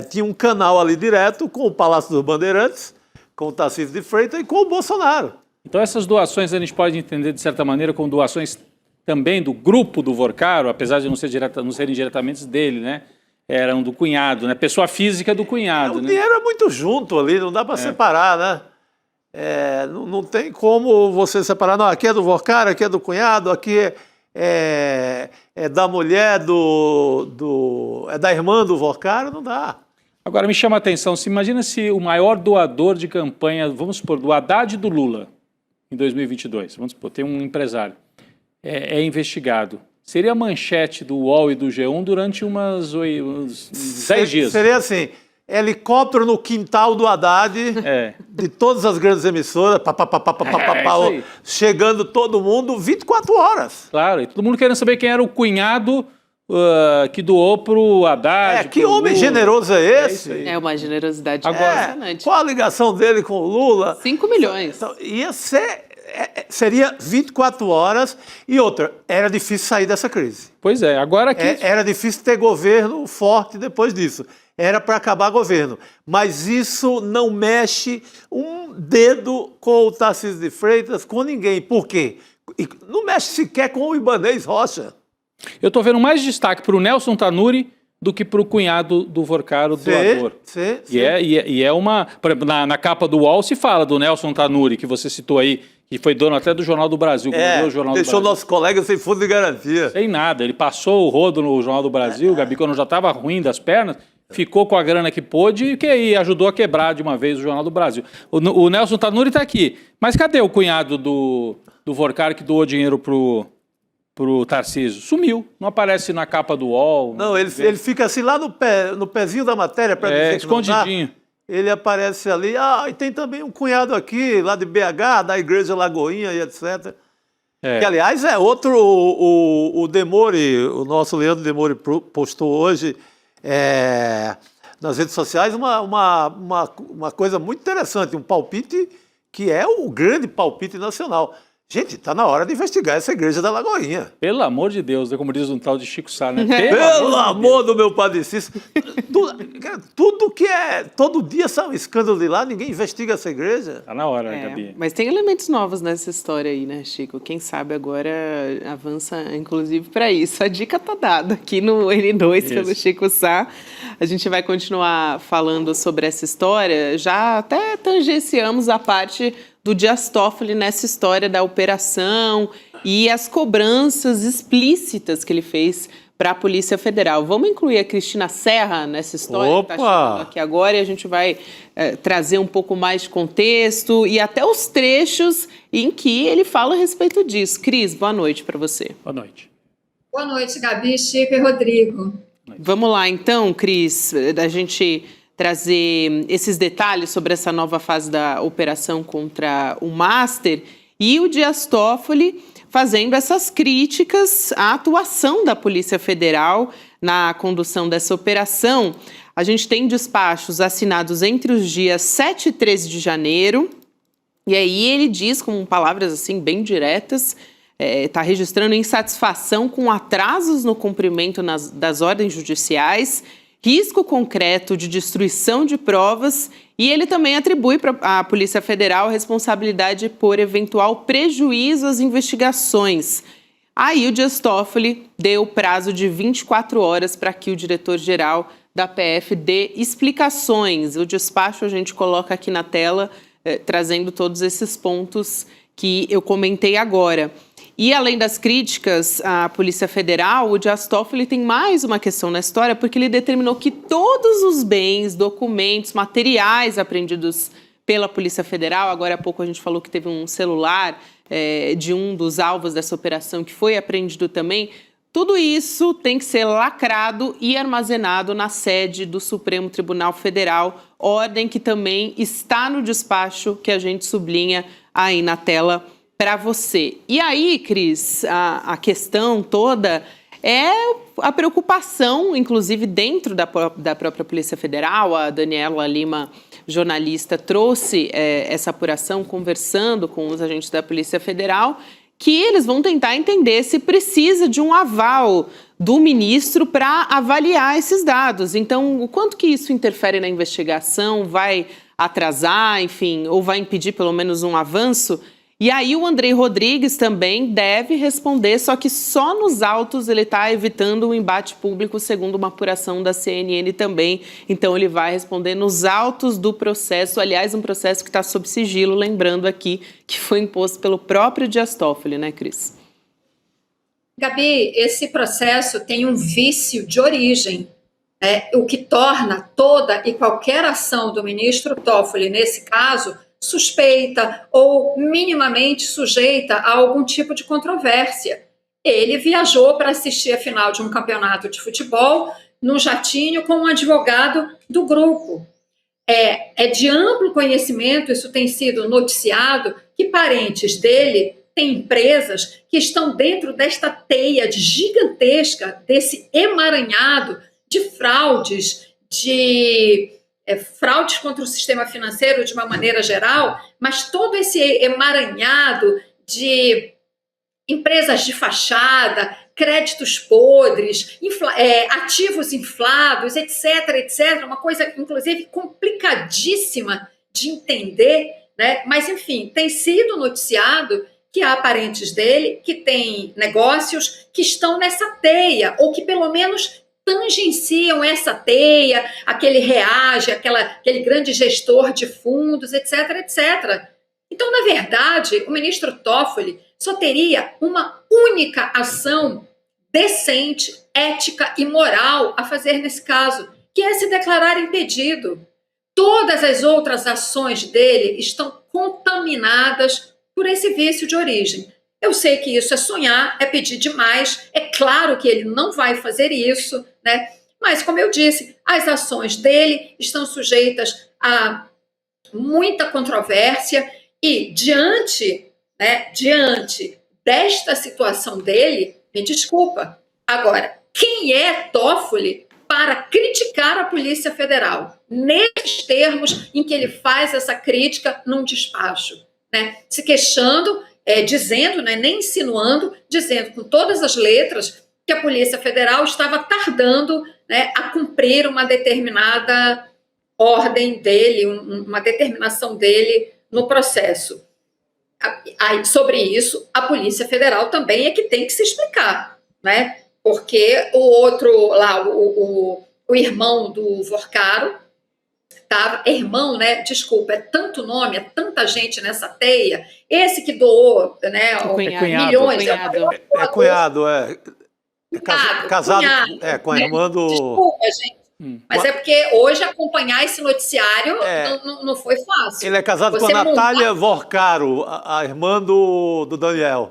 tinham um canal ali direto com o Palácio dos Bandeirantes, com o Tarcísio de Freitas e com o Bolsonaro. Então essas doações a gente pode entender, de certa maneira, como doações também do grupo do Vorcaro, apesar de não serem diretamente dele, né? Eram do cunhado, né? Pessoa física do cunhado. O dinheiro é muito junto ali, não dá para separar, né? Não tem como você separar. Não, aqui é do Vorcaro, aqui é do cunhado, aqui é da mulher é da irmã do Vorcaro, não dá. Agora, me chama a atenção, imagina se o maior doador de campanha, vamos supor, do Haddad e do Lula, em 2022, vamos supor, tem um empresário, é investigado. Seria a manchete do UOL e do G1 durante uns 10 dias. Seria assim, helicóptero no quintal do Haddad, de todas as grandes emissoras, isso aí. chegando todo mundo 24 horas. Claro, e todo mundo querendo saber quem era o cunhado que doou pro Haddad. Que pro homem Lula. generoso é esse? isso aí. É uma generosidade Agora, impressionante. Qual a ligação dele com o Lula? 5 milhões. Então, seria 24 horas e outra, era difícil sair dessa crise. Pois é, agora aqui... Era difícil ter governo forte depois disso. Era para acabar governo. Mas isso não mexe um dedo com o Tarcísio de Freitas, com ninguém. Por quê? E não mexe sequer com o Ibanez Rocha. Eu estou vendo mais destaque para o Nelson Tanuri do que para o cunhado do Vorcaro, doador. Sim. E é uma... Por exemplo, na capa do UOL se fala do Nelson Tanuri, que você citou aí, que foi dono até do Jornal do Brasil. O Jornal deixou do Brasil. nossos colegas sem fundo de garantia. Sem nada. Ele passou o rodo no Jornal do Brasil, Gabi, quando já estava ruim das pernas, ficou com a grana que pôde e ajudou a quebrar de uma vez o Jornal do Brasil. O Nelson Tanuri está aqui. Mas cadê o cunhado do Vorcaro que doou dinheiro pro Tarcísio? Sumiu. Não aparece na capa do UOL. Não, ele fica assim lá no pezinho da matéria para dizer que não dá. Escondidinho. Ele aparece ali. E tem também um cunhado aqui, lá de BH, da Igreja Lagoinha e etc. Que, aliás, é outro... O Demore, o nosso Leandro Demore postou hoje nas redes sociais uma coisa muito interessante, um palpite que é o grande palpite nacional. Gente, está na hora de investigar essa Igreja da Lagoinha. Pelo amor de Deus, como diz um tal de Chico Sá, né? Pelo amor do meu Padre Cícero. Tudo que todo dia sai um escândalo de lá, ninguém investiga essa igreja. Tá na hora, Gabi. Mas tem elementos novos nessa história aí, né, Chico? Quem sabe agora avança, inclusive, para isso. A dica tá dada aqui no N2 pelo Chico Sá. A gente vai continuar falando sobre essa história. Já até tangenciamos a parte do Dias Toffoli nessa história da operação e as cobranças explícitas que ele fez para a Polícia Federal. Vamos incluir a Cristina Serra nessa história que está chegando aqui agora e a gente vai trazer um pouco mais de contexto e até os trechos em que ele fala a respeito disso. Cris, boa noite para você. Boa noite. Boa noite, Gabi, Chico e Rodrigo. Vamos lá então, Cris, da gente trazer esses detalhes sobre essa nova fase da operação contra o Master e o Dias Toffoli fazendo essas críticas à atuação da Polícia Federal na condução dessa operação. A gente tem despachos assinados entre os dias 7 e 13 de janeiro, e aí ele diz, com palavras assim bem diretas, está registrando insatisfação com atrasos no cumprimento das ordens judiciais, risco concreto de destruição de provas, e ele também atribui para a Polícia Federal a responsabilidade por eventual prejuízo às investigações. Aí o Dias Toffoli deu prazo de 24 horas para que o diretor-geral da PF dê explicações. O despacho a gente coloca aqui na tela, trazendo todos esses pontos que eu comentei agora. E além das críticas à Polícia Federal, o Dias Toffoli tem mais uma questão na história, porque ele determinou que todos os bens, documentos, materiais apreendidos pela Polícia Federal, agora há pouco a gente falou que teve um celular de um dos alvos dessa operação que foi apreendido também, tudo isso tem que ser lacrado e armazenado na sede do Supremo Tribunal Federal, ordem que também está no despacho que a gente sublinha aí na tela para você. E aí, Cris, a questão toda é a preocupação, inclusive dentro da própria Polícia Federal. A Daniela Lima, jornalista, trouxe essa apuração conversando com os agentes da Polícia Federal, que eles vão tentar entender se precisa de um aval do ministro para avaliar esses dados. Então, o quanto que isso interfere na investigação, vai atrasar, enfim, ou vai impedir pelo menos um avanço? E aí o Andrei Rodrigues também deve responder, só que só nos autos ele está evitando o embate público, segundo uma apuração da CNN também. Então ele vai responder nos autos do processo, aliás, um processo que está sob sigilo, lembrando aqui que foi imposto pelo próprio Dias Toffoli, né, Cris? Gabi, esse processo tem um vício de origem, o que torna toda e qualquer ação do ministro Toffoli, nesse caso, suspeita ou minimamente sujeita a algum tipo de controvérsia. Ele viajou para assistir a final de um campeonato de futebol num jatinho com um advogado do grupo. É de amplo conhecimento, isso tem sido noticiado, que parentes dele têm empresas que estão dentro desta teia gigantesca, desse emaranhado de fraudes, fraudes contra o sistema financeiro de uma maneira geral, mas todo esse emaranhado de empresas de fachada, créditos podres, ativos inflados, etc., etc., uma coisa, inclusive, complicadíssima de entender, né? Mas, enfim, tem sido noticiado que há parentes dele que têm negócios que estão nessa teia, ou que, pelo menos, tangenciam essa teia, aquele reage, aquele grande gestor de fundos, etc., etc. Então, na verdade, o ministro Toffoli só teria uma única ação decente, ética e moral a fazer nesse caso, que é se declarar impedido. Todas as outras ações dele estão contaminadas por esse vício de origem. Eu sei que isso é sonhar, é pedir demais, é claro que ele não vai fazer isso, né? Mas, como eu disse, as ações dele estão sujeitas a muita controvérsia e, diante desta situação dele, me desculpa. Agora, quem é Toffoli para criticar a Polícia Federal? Nesses termos em que ele faz essa crítica num despacho, né? Se queixando, dizendo, né, nem insinuando, dizendo com todas as letras que a Polícia Federal estava tardando, né, a cumprir uma determinada ordem dele, uma determinação dele no processo. Sobre isso, a Polícia Federal também é que tem que se explicar, né? Porque o outro lá, o irmão do Vorcaro, irmão, né? Desculpa, é tanto nome, é tanta gente nessa teia. Esse que doou, né? Milhões. Cunhado. Casado cunhado, com a irmã do... Desculpa, gente. Mas é porque hoje acompanhar esse noticiário não foi fácil. Ele é casado com a Natália Vorcaro, a irmã do Daniel.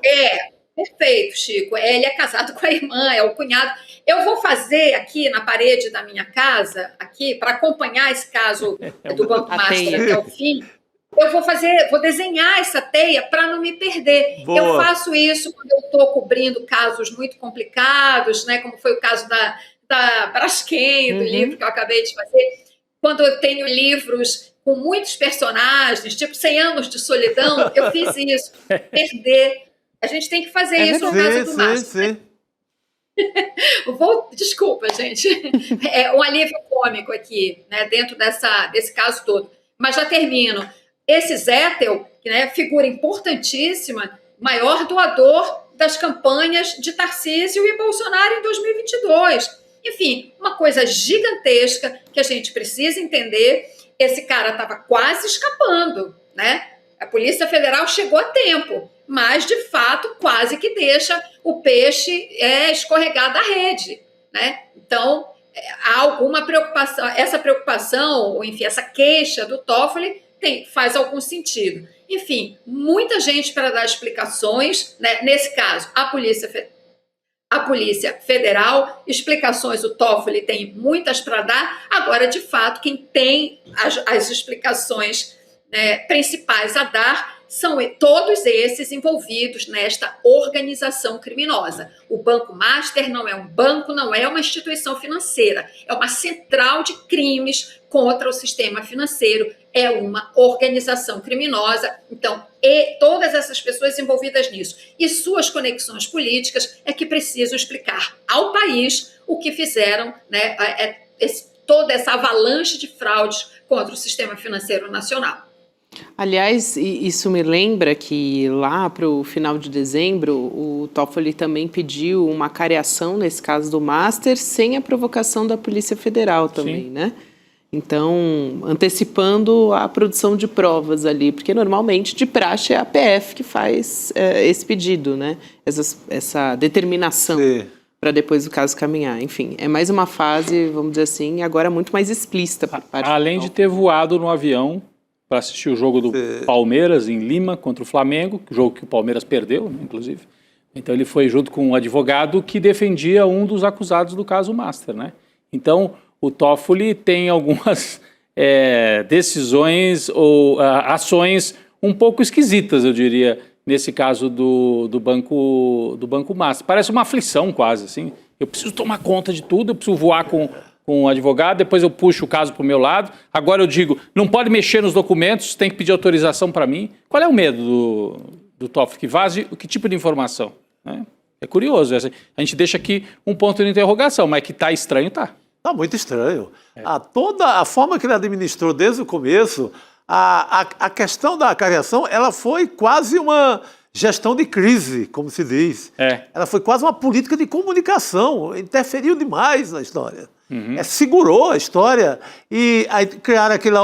Perfeito, Chico. Ele é casado com a irmã, é o cunhado. Eu vou fazer aqui na parede da minha casa, aqui, para acompanhar esse caso do Banco Master até o fim. Eu vou desenhar essa teia para não me perder. Boa. Eu faço isso quando eu estou cobrindo casos muito complicados, né? Como foi o caso da Braskem, do livro que eu acabei de fazer. Quando eu tenho livros com muitos personagens, tipo 100 anos de solidão, eu fiz isso. Perder. A gente tem que fazer isso no caso do Master. Desculpa, gente. É um alívio cômico aqui, né, dentro desse caso todo. Mas já termino. Esse Zettel, né, figura importantíssima, maior doador das campanhas de Tarcísio e Bolsonaro em 2022. Enfim, uma coisa gigantesca que a gente precisa entender. Esse cara estava quase escapando, né? A Polícia Federal chegou a tempo, mas, de fato, quase que deixa o peixe escorregar da rede, né? Então, há alguma preocupação. Essa preocupação, ou enfim, essa queixa do Toffoli faz algum sentido. Enfim, muita gente para dar explicações, né? Nesse caso, a Polícia Federal, explicações o Toffoli tem muitas para dar. Agora, de fato, quem tem as explicações principais a dar são todos esses envolvidos nesta organização criminosa. O Banco Master não é um banco, não é uma instituição financeira, é uma central de crimes contra o sistema financeiro, é uma organização criminosa. Então, todas essas pessoas envolvidas nisso e suas conexões políticas é que precisam explicar ao país o que fizeram, né, toda essa avalanche de fraudes contra o sistema financeiro nacional. Aliás, isso me lembra que lá para o final de dezembro, o Toffoli também pediu uma cariação, nesse caso do Master, sem a provocação da Polícia Federal também, né? Então, antecipando a produção de provas ali, porque normalmente, de praxe, é a PF que faz esse pedido, né? Essa determinação para depois o caso caminhar. Enfim, é mais uma fase, vamos dizer assim, agora muito mais explícita por parte além de ter voado no avião para assistir o jogo do Palmeiras em Lima contra o Flamengo, o jogo que o Palmeiras perdeu, né, inclusive. Então ele foi junto com um advogado que defendia um dos acusados do caso Master, né? Então, o Toffoli tem algumas decisões ou ações um pouco esquisitas, eu diria, nesse caso do Banco Master. Parece uma aflição quase, assim. Eu preciso tomar conta de tudo, eu preciso voar com o advogado, depois eu puxo o caso para o meu lado. Agora eu digo, não pode mexer nos documentos, tem que pedir autorização para mim. Qual é o medo do Toffoli? Que vaze que tipo de informação? Né? É curioso. A gente deixa aqui um ponto de interrogação, mas que está estranho, está. Está muito estranho. Toda a forma que ele administrou desde o começo, a questão da cariação, ela foi quase uma gestão de crise, como se diz. Ela foi quase uma política de comunicação, interferiu demais na história. Segurou a história e aí criaram aquele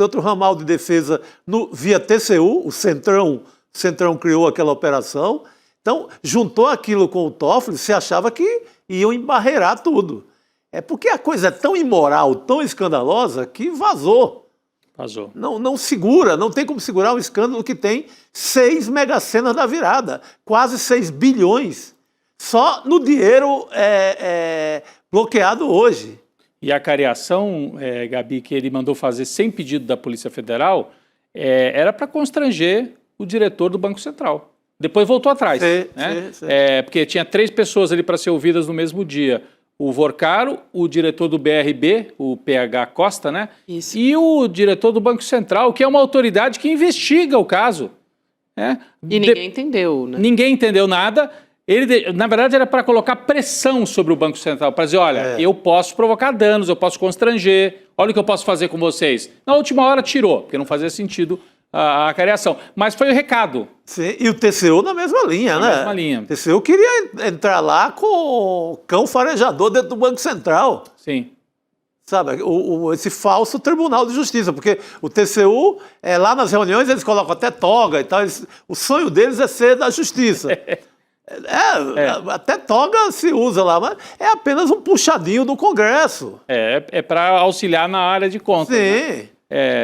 outro ramal de defesa via TCU, o Centrão criou aquela operação. Então, juntou aquilo com o Toffoli, se achava que iam embarrear tudo. É porque a coisa é tão imoral, tão escandalosa, que vazou. Não segura, não tem como segurar um escândalo que tem 6 megacenas da virada, quase 6 bilhões, só no dinheiro bloqueado hoje. E a cariação, Gabi, que ele mandou fazer sem pedido da Polícia Federal, era para constranger o diretor do Banco Central. Depois voltou atrás. Sim. Porque tinha 3 pessoas ali para ser ouvidas no mesmo dia. O Vorcaro, o diretor do BRB, o PH Costa, né? Isso. E o diretor do Banco Central, que é uma autoridade que investiga o caso. E ninguém entendeu, né? Ninguém entendeu nada. Ele, na verdade, era para colocar pressão sobre o Banco Central, para dizer, olha, eu posso provocar danos, eu posso constranger, olha o que eu posso fazer com vocês. Na última hora tirou, porque não fazia sentido a cariação. Mas foi o recado. Sim, e o TCU na mesma linha, né? Na mesma linha. O TCU queria entrar lá com o cão farejador dentro do Banco Central. Sim. Sabe, esse falso Tribunal de Justiça, porque o TCU, lá nas reuniões, eles colocam até toga e tal. O sonho deles é ser da Justiça. Até toga se usa lá, mas é apenas um puxadinho do Congresso. É para auxiliar na área de contas. Sim. Né?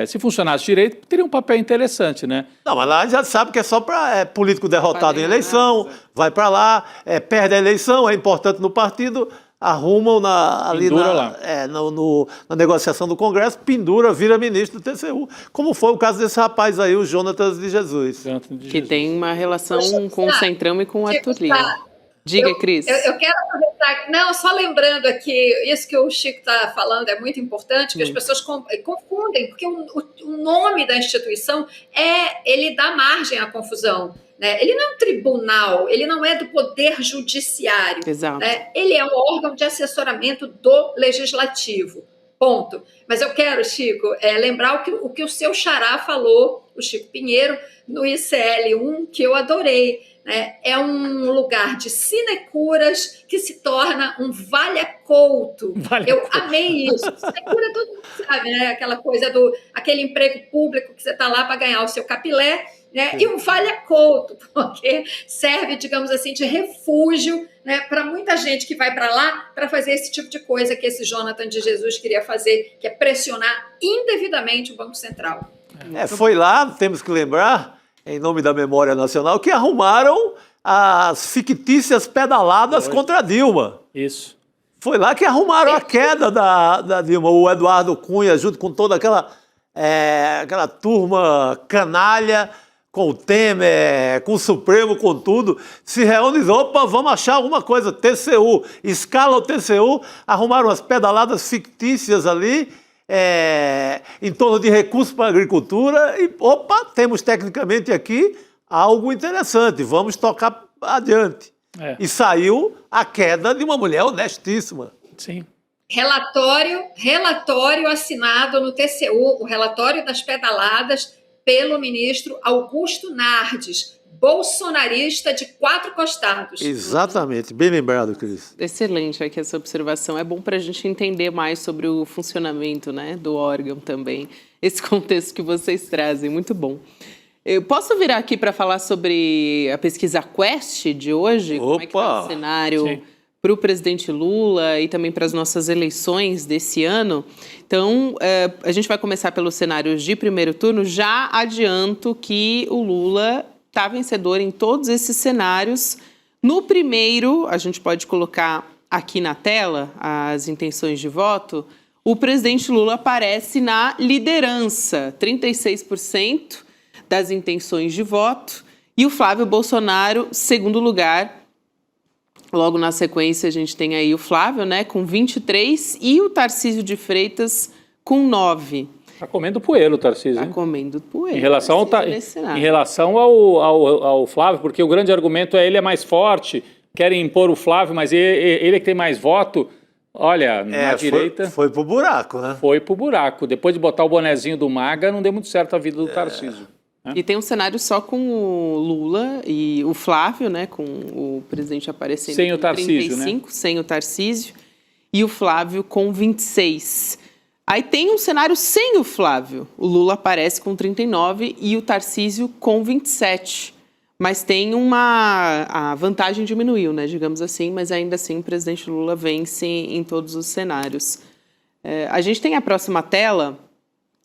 Se funcionasse direito, teria um papel interessante, né? Não, mas lá a gente já sabe que é só para político derrotado em eleição, vai para lá, perde a eleição, é importante no partido, arrumam ali na negociação do Congresso, pendura, vira ministro do TCU, como foi o caso desse rapaz aí, o Jonatas de Jesus. Que tem uma relação com o Centrão e com o Arthur Lira. Diga, Cris. Eu quero aproveitar. Não, só lembrando aqui, isso que o Chico está falando é muito importante, que as pessoas confundem, porque o nome da instituição ele dá margem à confusão. Né? Ele não é um tribunal, ele não é do Poder Judiciário. Exato. Né? Ele é um órgão de assessoramento do Legislativo. Ponto. Mas eu quero, Chico, lembrar o que o seu xará falou, o Chico Pinheiro, no ICL1, que eu adorei. É um lugar de sinecuras que se torna um valha-couto. Eu amei isso. Sinecura, todo mundo sabe, né? Aquela coisa aquele emprego público que você está lá para ganhar o seu capilé, né? E um valha-couto, porque serve, digamos assim, de refúgio, né, para muita gente que vai para lá para fazer esse tipo de coisa que esse Jonathan de Jesus queria fazer, que é pressionar indevidamente o Banco Central. Foi lá, temos que lembrar, em nome da memória nacional, que arrumaram as fictícias pedaladas contra a Dilma. Isso. Foi lá que arrumaram a queda da Dilma. O Eduardo Cunha, junto com toda aquela turma canalha, com o Temer, com o Supremo, com tudo, se reúne e diz, opa, vamos achar alguma coisa, TCU, escala o TCU, arrumaram as pedaladas fictícias ali, em torno de recursos para a agricultura e, opa, temos tecnicamente aqui algo interessante, vamos tocar adiante. E saiu a queda de uma mulher honestíssima. Sim. Relatório assinado no TCU, o relatório das pedaladas pelo ministro Augusto Nardes, bolsonarista de 4 costados. Exatamente, bem lembrado, Cris. Excelente aqui essa observação. É bom para a gente entender mais sobre o funcionamento, né, do órgão também. Esse contexto que vocês trazem, muito bom. Eu posso virar aqui para falar sobre a pesquisa Quest de hoje? Opa! Como é que está o cenário para o presidente Lula e também para as nossas eleições desse ano? Então, a gente vai começar pelos cenários de primeiro turno. Já adianto que o Lula está vencedor em todos esses cenários. No primeiro, a gente pode colocar aqui na tela as intenções de voto, o presidente Lula aparece na liderança, 36% das intenções de voto, e o Flávio Bolsonaro, segundo lugar. Logo na sequência a gente tem aí o Flávio, né, com 23%, e o Tarcísio de Freitas com 9%. Tá comendo poeira o Tarcísio, hein? Tá comendo poeira. Em relação ao Flávio, porque o grande argumento é ele é mais forte, querem impor o Flávio, mas ele é que tem mais voto. Olha, na direita... Foi pro buraco, né? Foi pro buraco. Depois de botar o bonezinho do MAGA, não deu muito certo a vida do Tarcísio. E tem um cenário só com o Lula e o Flávio, né, com o presidente aparecendo sem o com Tarcísio, 35, né? Sem o Tarcísio, e o Flávio com 26. Aí tem um cenário sem o Flávio. O Lula aparece com 39 e o Tarcísio com 27. Mas tem a vantagem diminuiu, né, digamos assim, mas ainda assim o presidente Lula vence em todos os cenários. A gente tem a próxima tela.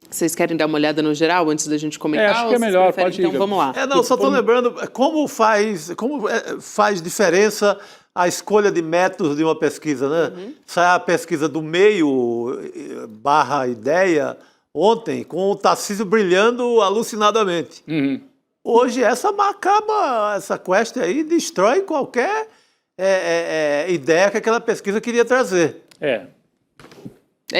Vocês querem dar uma olhada no geral antes da gente comentar? Acho que é melhor, pode ir. Então vamos lá. Só estou lembrando como faz diferença a escolha de métodos de uma pesquisa, né? Sai a pesquisa do meio / ideia ontem, com o Tarcísio brilhando alucinadamente. Hoje essa quest aí destrói qualquer ideia que aquela pesquisa queria trazer.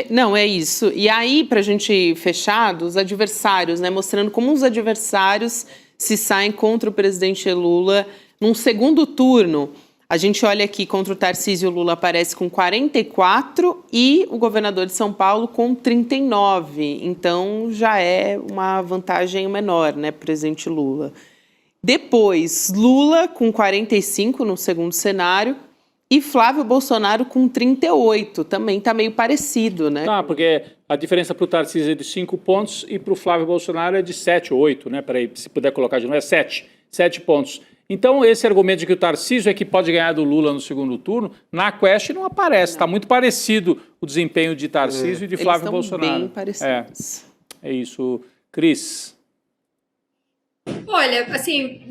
Não, é isso. E aí, para a gente fechar, os adversários, né, mostrando como os adversários se saem contra o presidente Lula num segundo turno. A gente olha aqui, contra o Tarcísio, o Lula aparece com 44 e o governador de São Paulo com 39. Então, já é uma vantagem menor, né, presidente Lula. Depois, Lula com 45 no segundo cenário. E Flávio Bolsonaro com 38, também está meio parecido, né? Tá, porque a diferença para o Tarcísio é de 5 pontos e para o Flávio Bolsonaro é de 7 ou 8, né? Peraí, se puder colocar de novo, é 7 pontos. Então, esse argumento de que o Tarcísio é que pode ganhar do Lula no segundo turno, na Quest não aparece. Está muito parecido o desempenho de Tarcísio e de Flávio Bolsonaro. Eles estão bem parecidos. É isso. Cris? Olha, assim...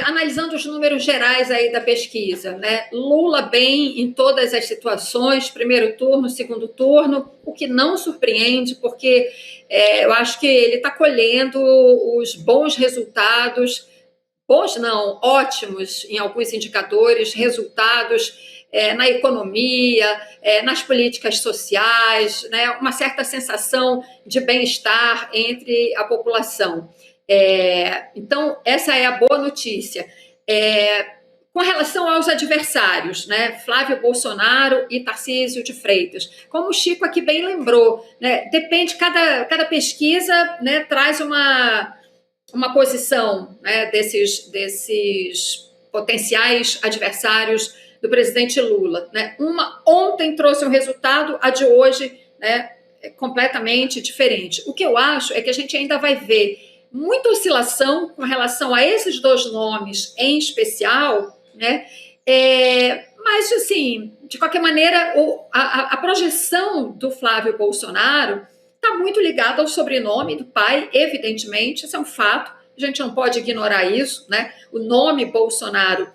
analisando os números gerais aí da pesquisa, né? Lula bem em todas as situações, primeiro turno, segundo turno, o que não surpreende, porque eu acho que ele está colhendo os bons resultados, bons não, ótimos em alguns indicadores, resultados na economia, nas políticas sociais, né? Uma certa sensação de bem-estar entre a população. Então, essa é a boa notícia. Com relação aos adversários, né, Flávio Bolsonaro e Tarcísio de Freitas, como o Chico aqui bem lembrou, né, depende, cada pesquisa, né, traz uma posição, né, desses potenciais adversários do presidente Lula. Né. Uma ontem trouxe um resultado, a de hoje, né, é completamente diferente. O que eu acho é que a gente ainda vai ver muita oscilação com relação a esses dois nomes em especial, né? Mas, assim, de qualquer maneira, a projeção do Flávio Bolsonaro está muito ligada ao sobrenome do pai, evidentemente, isso é um fato, a gente não pode ignorar isso, né? O nome Bolsonaro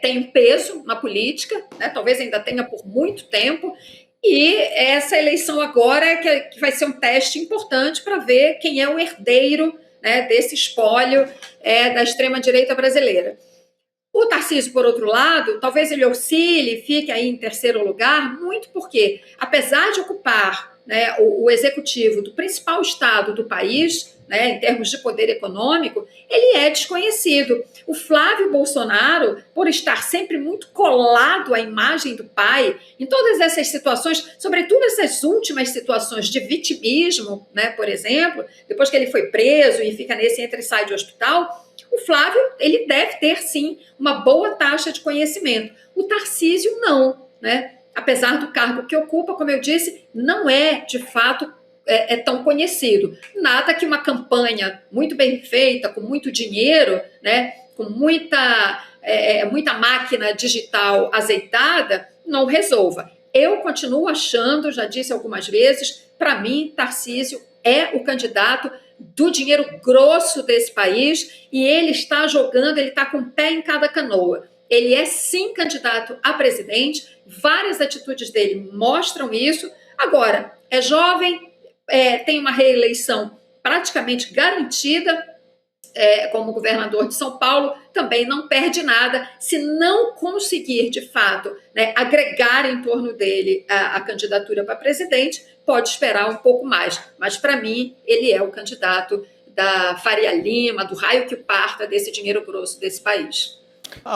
tem peso na política, né? Talvez ainda tenha por muito tempo. E essa eleição agora que vai ser um teste importante para ver quem é o herdeiro, né, desse espólio da extrema-direita brasileira. O Tarcísio, por outro lado, talvez ele oscile, fique aí em terceiro lugar, muito porque, apesar de ocupar, né, o executivo do principal estado do país, né, em termos de poder econômico, ele é desconhecido. O Flávio Bolsonaro, por estar sempre muito colado à imagem do pai, em todas essas situações, sobretudo essas últimas situações de vitimismo, né, por exemplo, depois que ele foi preso e fica nesse entra e sai de hospital, o Flávio ele deve ter, sim, uma boa taxa de conhecimento. O Tarcísio, não, né? Apesar do cargo que ocupa, como eu disse, não é, de fato, tão conhecido. Nada que uma campanha muito bem feita, com muito dinheiro, né, com muita máquina digital azeitada, não resolva. Eu continuo achando, já disse algumas vezes, para mim, Tarcísio é o candidato do dinheiro grosso desse país e ele está jogando, ele está com o pé em cada canoa. Ele é sim candidato a presidente, várias atitudes dele mostram isso. Agora, é jovem, tem uma reeleição praticamente garantida, como governador de São Paulo, também não perde nada se não conseguir, de fato, né, agregar em torno dele a candidatura para presidente, pode esperar um pouco mais. Mas, para mim, ele é o candidato da Faria Lima, do raio que parta desse dinheiro grosso desse país.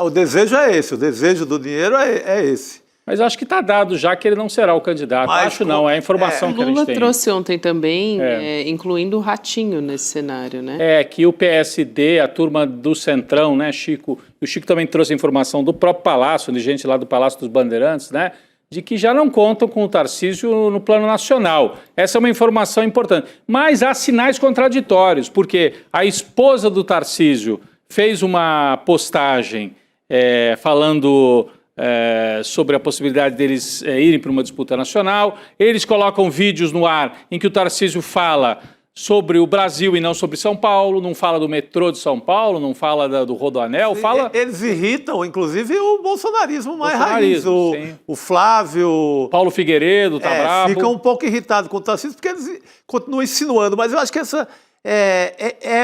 O desejo é esse, o desejo do dinheiro é esse. Mas acho que está dado já que ele não será o candidato. Mas, acho não, é a informação que a gente Lula tem. trouxe ontem também, incluindo o Ratinho nesse cenário, né? Que o PSD, a turma do Centrão, né, Chico? O Chico também trouxe a informação do próprio Palácio, de gente lá do Palácio dos Bandeirantes, né? De que já não contam com o Tarcísio no plano nacional. Essa é uma informação importante. Mas há sinais contraditórios, porque a esposa do Tarcísio fez uma postagem falando sobre a possibilidade deles irem para uma disputa nacional. Eles colocam vídeos no ar em que o Tarcísio fala sobre o Brasil e não sobre São Paulo, não fala do metrô de São Paulo, não fala do Rodoanel, fala... Eles irritam, inclusive, o bolsonarismo mais raiz. O Flávio... Paulo Figueiredo tá bravo. Fica um pouco irritado com o Tarcísio, porque eles continuam insinuando. Mas eu acho que essa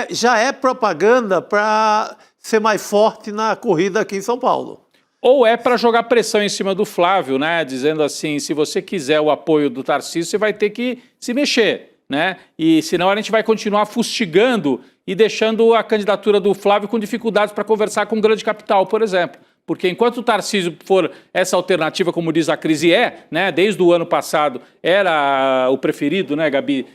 já é propaganda para ser mais forte na corrida aqui em São Paulo. Ou é para jogar pressão em cima do Flávio, né? Dizendo assim, se você quiser o apoio do Tarcísio, você vai ter que se mexer, né? E senão a gente vai continuar fustigando e deixando a candidatura do Flávio com dificuldades para conversar com o grande capital, por exemplo. Porque enquanto o Tarcísio for essa alternativa, como diz a crise, né? Desde o ano passado era o preferido, né, Gabi,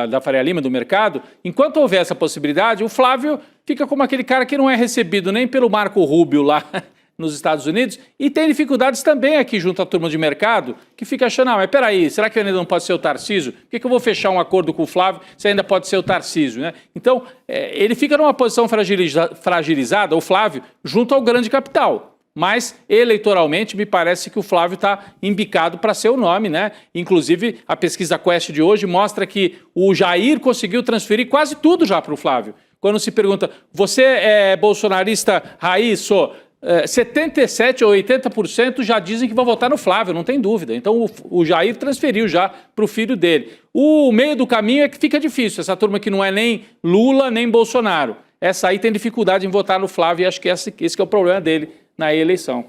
da Faria Lima, do mercado, enquanto houver essa possibilidade, o Flávio fica como aquele cara que não é recebido nem pelo Marco Rubio lá nos Estados Unidos e tem dificuldades também aqui junto à turma de mercado, que fica achando, mas peraí, será que ainda não pode ser o Tarcísio? Por que eu vou fechar um acordo com o Flávio se ainda pode ser o Tarcísio, né? Então, ele fica numa posição fragilizada, o Flávio, junto ao grande capital. Mas, eleitoralmente, me parece que o Flávio está embicado para ser o nome, né? Inclusive, a pesquisa Quest de hoje mostra que o Jair conseguiu transferir quase tudo já para o Flávio. Quando se pergunta, você é bolsonarista raiz? 77% ou 80% já dizem que vão votar no Flávio, não tem dúvida. Então, o Jair transferiu já para o filho dele. O meio do caminho é que fica difícil. Essa turma que não é nem Lula, nem Bolsonaro. Essa aí tem dificuldade em votar no Flávio e acho que esse que é o problema dele na eleição.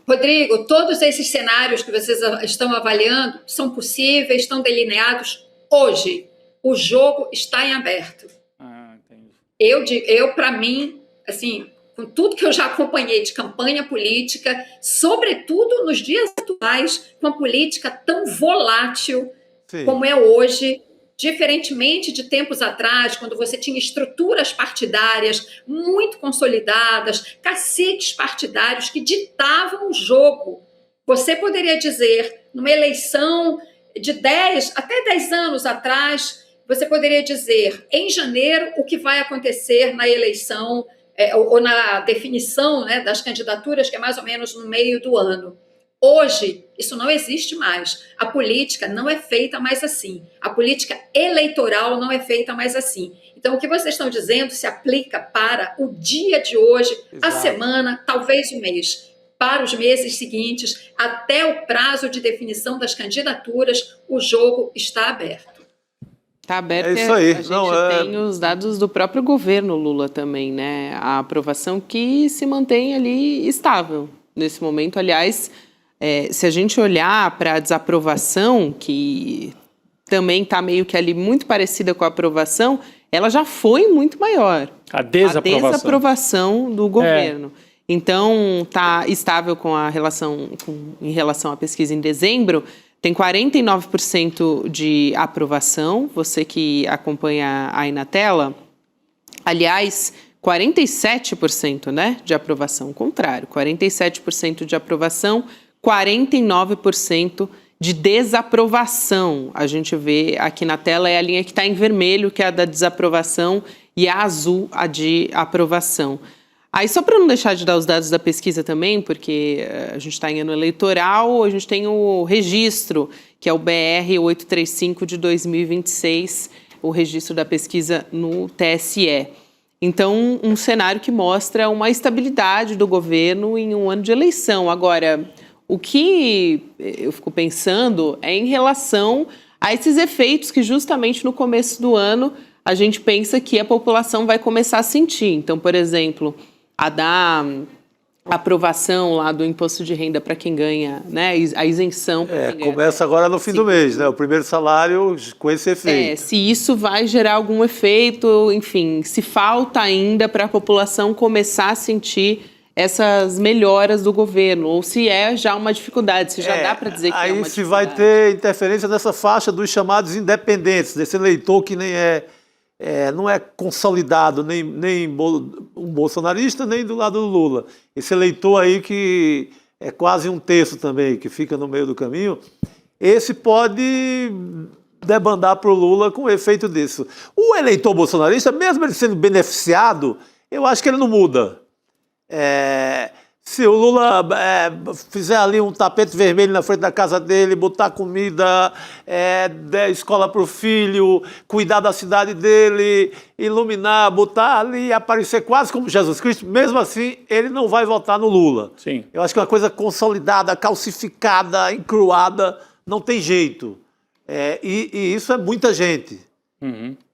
Rodrigo, todos esses cenários que vocês estão avaliando são possíveis, estão delineados hoje. O jogo está em aberto. Entendi. Eu para mim, assim, com tudo que eu já acompanhei de campanha política, sobretudo nos dias atuais, com a política tão volátil como é hoje, diferentemente de tempos atrás, quando você tinha estruturas partidárias muito consolidadas, caciques partidários que ditavam o jogo. Você poderia dizer, numa eleição de 10 anos atrás, você poderia dizer, em janeiro, o que vai acontecer na eleição ou na definição, né, das candidaturas, que é mais ou menos no meio do ano. Hoje, isso não existe mais. A política não é feita mais assim. A política eleitoral não é feita mais assim. Então, o que vocês estão dizendo se aplica para o dia de hoje, a semana, talvez o mês. Para os meses seguintes, até o prazo de definição das candidaturas, o jogo está aberto. Está aberto. É isso aí. A gente tem os dados do próprio governo Lula também, né? A aprovação que se mantém ali estável nesse momento. Aliás, se a gente olhar para a desaprovação, que também está meio que ali muito parecida com a aprovação, ela já foi muito maior. A desaprovação do governo. Então, está estável com a em relação à pesquisa em dezembro, tem 49% de aprovação, você que acompanha aí na tela. Aliás, 47%, né, de aprovação, o contrário, 47% de aprovação, 49% de desaprovação. A gente vê aqui na tela é a linha que está em vermelho, que é a da desaprovação, e a azul, a de aprovação. Aí, só para não deixar de dar os dados da pesquisa também, porque a gente está em ano eleitoral, a gente tem o registro, que é o BR 835 de 2026, o registro da pesquisa no TSE. Então, um cenário que mostra uma estabilidade do governo em um ano de eleição. Agora, o que eu fico pensando é em relação a esses efeitos que justamente no começo do ano a gente pensa que a população vai começar a sentir. Então, por exemplo, a dar aprovação lá do imposto de renda para quem ganha, né? A isenção para quem ganha. Começa agora no fim do mês, né? O primeiro salário com esse efeito. Se isso vai gerar algum efeito, enfim, se falta ainda para a população começar a sentir essas melhoras do governo, ou se é já uma dificuldade, se já dá para dizer que é uma dificuldade. Aí se vai ter interferência nessa faixa dos chamados independentes, desse eleitor que nem não é consolidado, nem um bolsonarista, nem do lado do Lula. Esse eleitor aí que é quase um terço também, que fica no meio do caminho, esse pode debandar para o Lula com o efeito disso. O eleitor bolsonarista, mesmo ele sendo beneficiado, eu acho que ele não muda. Se o Lula fizer ali um tapete vermelho na frente da casa dele, botar comida, der escola para o filho, cuidar da cidade dele, iluminar, botar ali, aparecer quase como Jesus Cristo, mesmo assim, ele não vai votar no Lula. Sim. Eu acho que uma coisa consolidada, calcificada, encruada, não tem jeito. E isso é muita gente,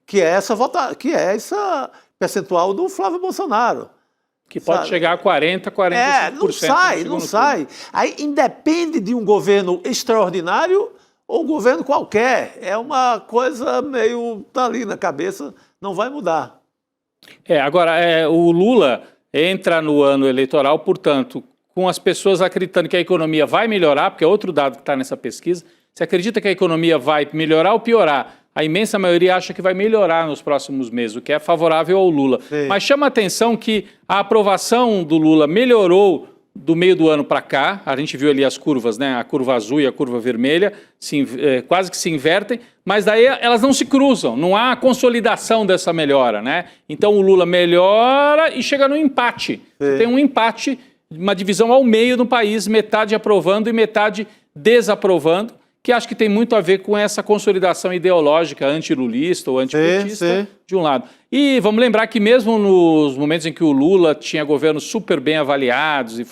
que é essa percentual do Flávio Bolsonaro. Que pode chegar a 40%, 45%. Não sai. Aí independe de um governo extraordinário ou um governo qualquer. É uma coisa meio tá ali na cabeça, não vai mudar. Agora, o Lula entra no ano eleitoral, portanto, com as pessoas acreditando que a economia vai melhorar, porque é outro dado que está nessa pesquisa. Você acredita que a economia vai melhorar ou piorar? A imensa maioria acha que vai melhorar nos próximos meses, o que é favorável ao Lula. Sim. Mas chama a atenção que a aprovação do Lula melhorou do meio do ano para cá. A gente viu ali as curvas, né? A curva azul e a curva vermelha quase que se invertem, mas daí elas não se cruzam, não há consolidação dessa melhora, né? Então o Lula melhora e chega no empate. Tem um empate, uma divisão ao meio no país, metade aprovando e metade desaprovando, que acho que tem muito a ver com essa consolidação ideológica anti-lulista ou antipetista, de um lado. E vamos lembrar que mesmo nos momentos em que o Lula tinha governos super bem avaliados e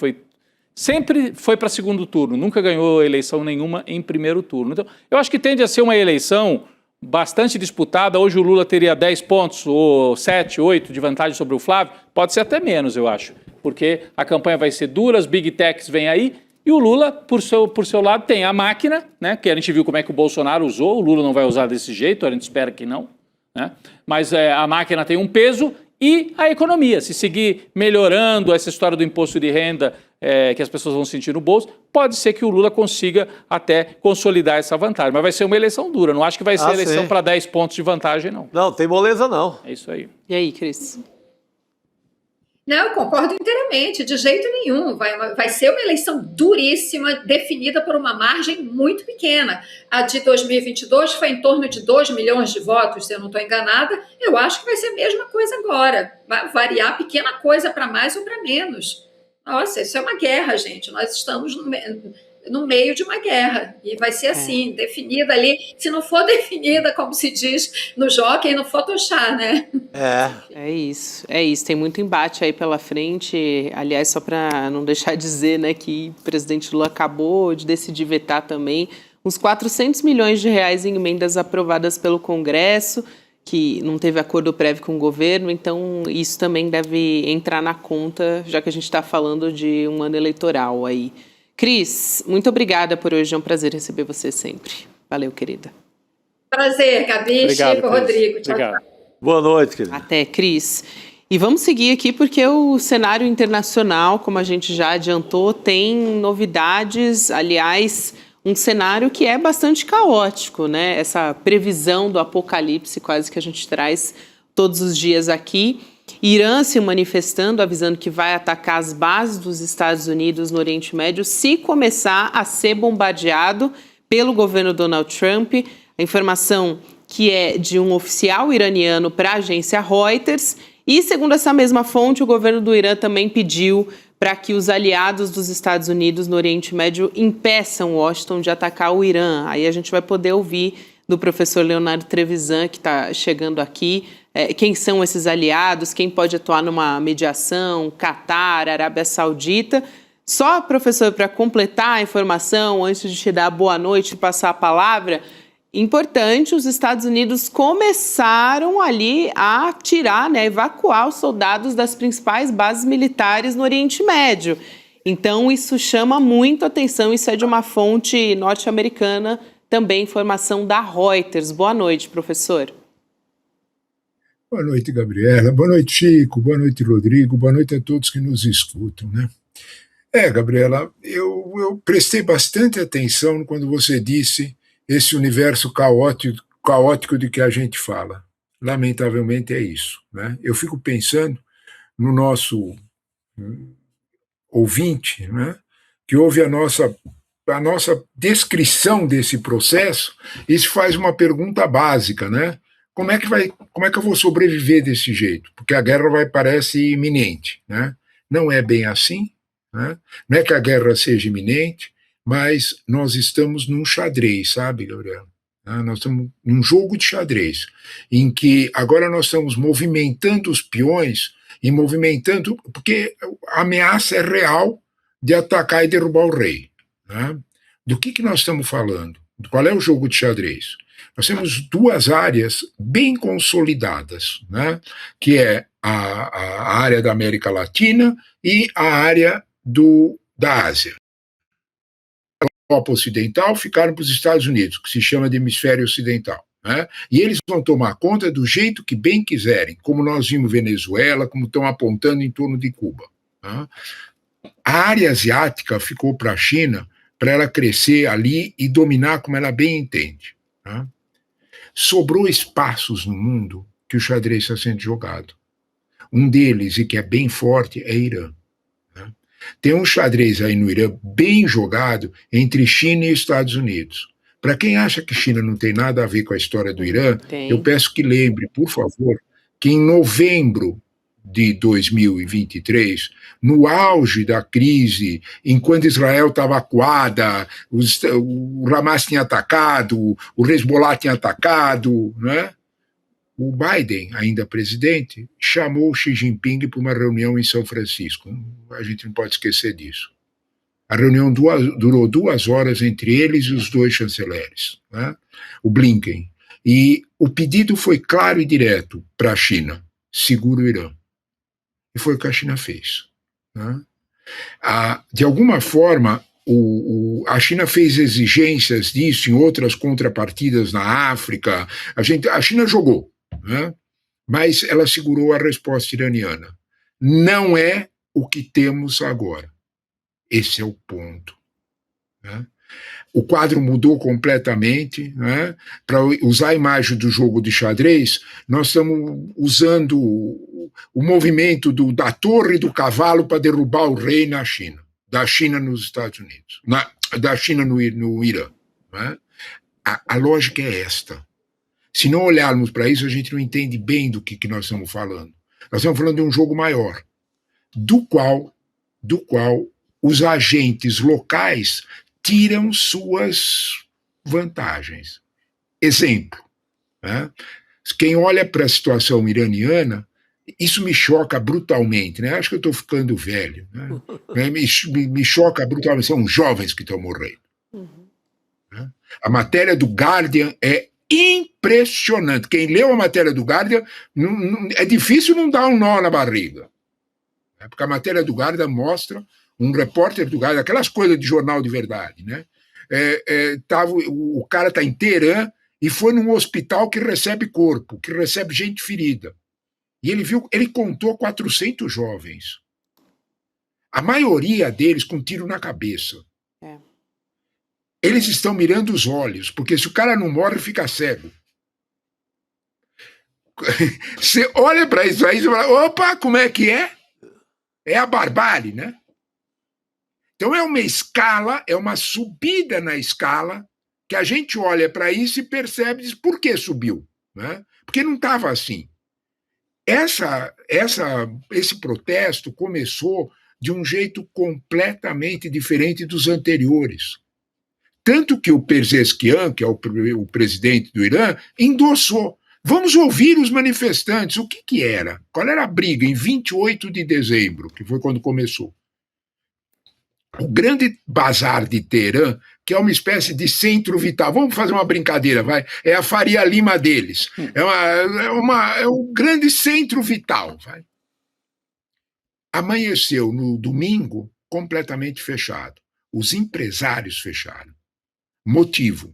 sempre foi para segundo turno, nunca ganhou eleição nenhuma em primeiro turno. Então, eu acho que tende a ser uma eleição bastante disputada. Hoje o Lula teria 10 pontos, ou 7, 8 de vantagem sobre o Flávio, pode ser até menos, eu acho, porque a campanha vai ser dura, as big techs vêm aí. E o Lula, por seu lado, tem a máquina, né, que a gente viu como é que o Bolsonaro usou, o Lula não vai usar desse jeito, a gente espera que não, né, mas a máquina tem um peso, e a economia. Se seguir melhorando essa história do imposto de renda que as pessoas vão sentir no bolso, pode ser que o Lula consiga até consolidar essa vantagem. Mas vai ser uma eleição dura, não acho que vai ser eleição para 10 pontos de vantagem, não. Não, tem moleza não. É isso aí. E aí, Cris? Não, eu concordo inteiramente, de jeito nenhum. Vai ser uma eleição duríssima, definida por uma margem muito pequena. A de 2022 foi em torno de 2 milhões de votos, se eu não estou enganada. Eu acho que vai ser a mesma coisa agora. Vai variar pequena coisa para mais ou para menos. Nossa, isso é uma guerra, gente. Nós estamos no meio de uma guerra. E vai ser assim, definida ali. Se não for definida, como se diz no Jockey, no Photoshop, né? É isso. Tem muito embate aí pela frente. Aliás, só para não deixar de dizer, né, que o presidente Lula acabou de decidir vetar também uns 400 milhões de reais em emendas aprovadas pelo Congresso, que não teve acordo prévio com o governo, então isso também deve entrar na conta, já que a gente está falando de um ano eleitoral aí. Cris, muito obrigada por hoje, é um prazer receber você sempre. Valeu, querida. Prazer, Gabi, Obrigado, Chico, Cris. Rodrigo. Tchau, Obrigado. tchau. Boa noite, querido. Até, Cris. E vamos seguir aqui porque o cenário internacional, como a gente já adiantou, tem novidades, aliás, um cenário que é bastante caótico, né? Essa previsão do apocalipse quase que a gente traz todos os dias aqui. Irã se manifestando, avisando que vai atacar as bases dos Estados Unidos no Oriente Médio se começar a ser bombardeado pelo governo Donald Trump. A informação que é de um oficial iraniano para a agência Reuters. E, segundo essa mesma fonte, o governo do Irã também pediu para que os aliados dos Estados Unidos no Oriente Médio impeçam Washington de atacar o Irã. Aí a gente vai poder ouvir do professor Leonardo Trevisan, que está chegando aqui. Quem são esses aliados? Quem pode atuar numa mediação? Catar, Arábia Saudita. Só, professor, para completar a informação, antes de te dar a boa noite e passar a palavra, importante, os Estados Unidos começaram ali a tirar, né, evacuar os soldados das principais bases militares no Oriente Médio. Então, isso chama muito atenção, isso é de uma fonte norte-americana, também informação da Reuters. Boa noite, professor. Boa noite, Gabriela. Boa noite, Chico. Boa noite, Rodrigo. Boa noite a todos que nos escutam, né? Gabriela, eu prestei bastante atenção quando você disse esse universo caótico de que a gente fala. Lamentavelmente é isso, né? Eu fico pensando no nosso ouvinte, né, que ouve a nossa descrição desse processo e se faz uma pergunta básica, né? Como é que eu vou sobreviver desse jeito? Porque a guerra parece iminente, né? Não é bem assim, né? Não é que a guerra seja iminente, mas nós estamos num xadrez, sabe, Gabriel? Nós estamos num jogo de xadrez, em que agora nós estamos movimentando os peões e movimentando, porque a ameaça é real de atacar e derrubar o rei, né? Do que nós estamos falando? Qual é o jogo de xadrez? Nós temos duas áreas bem consolidadas, né? Que é a área da América Latina e a área da Ásia. A Europa Ocidental ficaram para os Estados Unidos, que se chama de Hemisfério Ocidental, né? E eles vão tomar conta do jeito que bem quiserem, como nós vimos Venezuela, como estão apontando em torno de Cuba, né? A área asiática ficou para a China, para ela crescer ali e dominar como ela bem entende, né? Sobrou espaços no mundo que o xadrez está sendo jogado. Um deles, e que é bem forte, é Irã, né? Tem um xadrez aí no Irã bem jogado entre China e Estados Unidos. Para quem acha que China não tem nada a ver com a história do Irã, eu peço que lembre, por favor, que em novembro de 2023, no auge da crise, enquanto Israel estava acuada, o Hamas tinha atacado, o Hezbollah tinha atacado, né? O Biden, ainda presidente, chamou Xi Jinping para uma reunião em São Francisco. A gente não pode esquecer disso. A reunião durou 2 horas entre eles e os 2 chanceleres, né? O Blinken. E o pedido foi claro e direto para a China: segura o Irã. E foi o que a China fez, né? De alguma forma, a China fez exigências disso em outras contrapartidas na África. A China jogou, né? Mas ela segurou a resposta iraniana. Não é o que temos agora. Esse é o ponto, né? O quadro mudou completamente, né? Para usar a imagem do jogo de xadrez, nós estamos usando o movimento da torre e do cavalo para derrubar o rei na China, da China nos Estados Unidos, da China no Irã, né? A lógica é esta. Se não olharmos para isso, a gente não entende bem do que nós estamos falando. Nós estamos falando de um jogo maior, do qual os agentes locais tiram suas vantagens. Exemplo, né? Quem olha para a situação iraniana, isso me choca brutalmente, né? Acho que eu estou ficando velho, né? Me choca brutalmente, são jovens que estão morrendo. Né? A matéria do Guardian é impressionante. Quem leu a matéria do Guardian, é difícil não dar um nó na barriga, né? Porque a matéria do Guardian mostra um repórter do Guardian, aquelas coisas de jornal de verdade, né? O cara está em Teherã e foi num hospital que recebe corpo, que recebe gente ferida. E ele contou 400 jovens. A maioria deles com tiro na cabeça. Eles estão mirando os olhos, porque se o cara não morre, fica cego. Você olha para isso aí e fala: opa, como é que é? É a barbárie, né? Então é uma escala, é uma subida na escala, que a gente olha para isso e percebe, diz, por que subiu, né? Porque não estava assim. Esse protesto começou de um jeito completamente diferente dos anteriores. Tanto que o Pezeshkian, que é o presidente do Irã, endossou. Vamos ouvir os manifestantes. O que era? Qual era a briga em 28 de dezembro, que foi quando começou? O grande bazar de Teherã, que é uma espécie de centro vital. Vamos fazer uma brincadeira, vai? É a Faria Lima deles. É um grande centro vital, vai? Amanheceu no domingo completamente fechado. Os empresários fecharam. Motivo: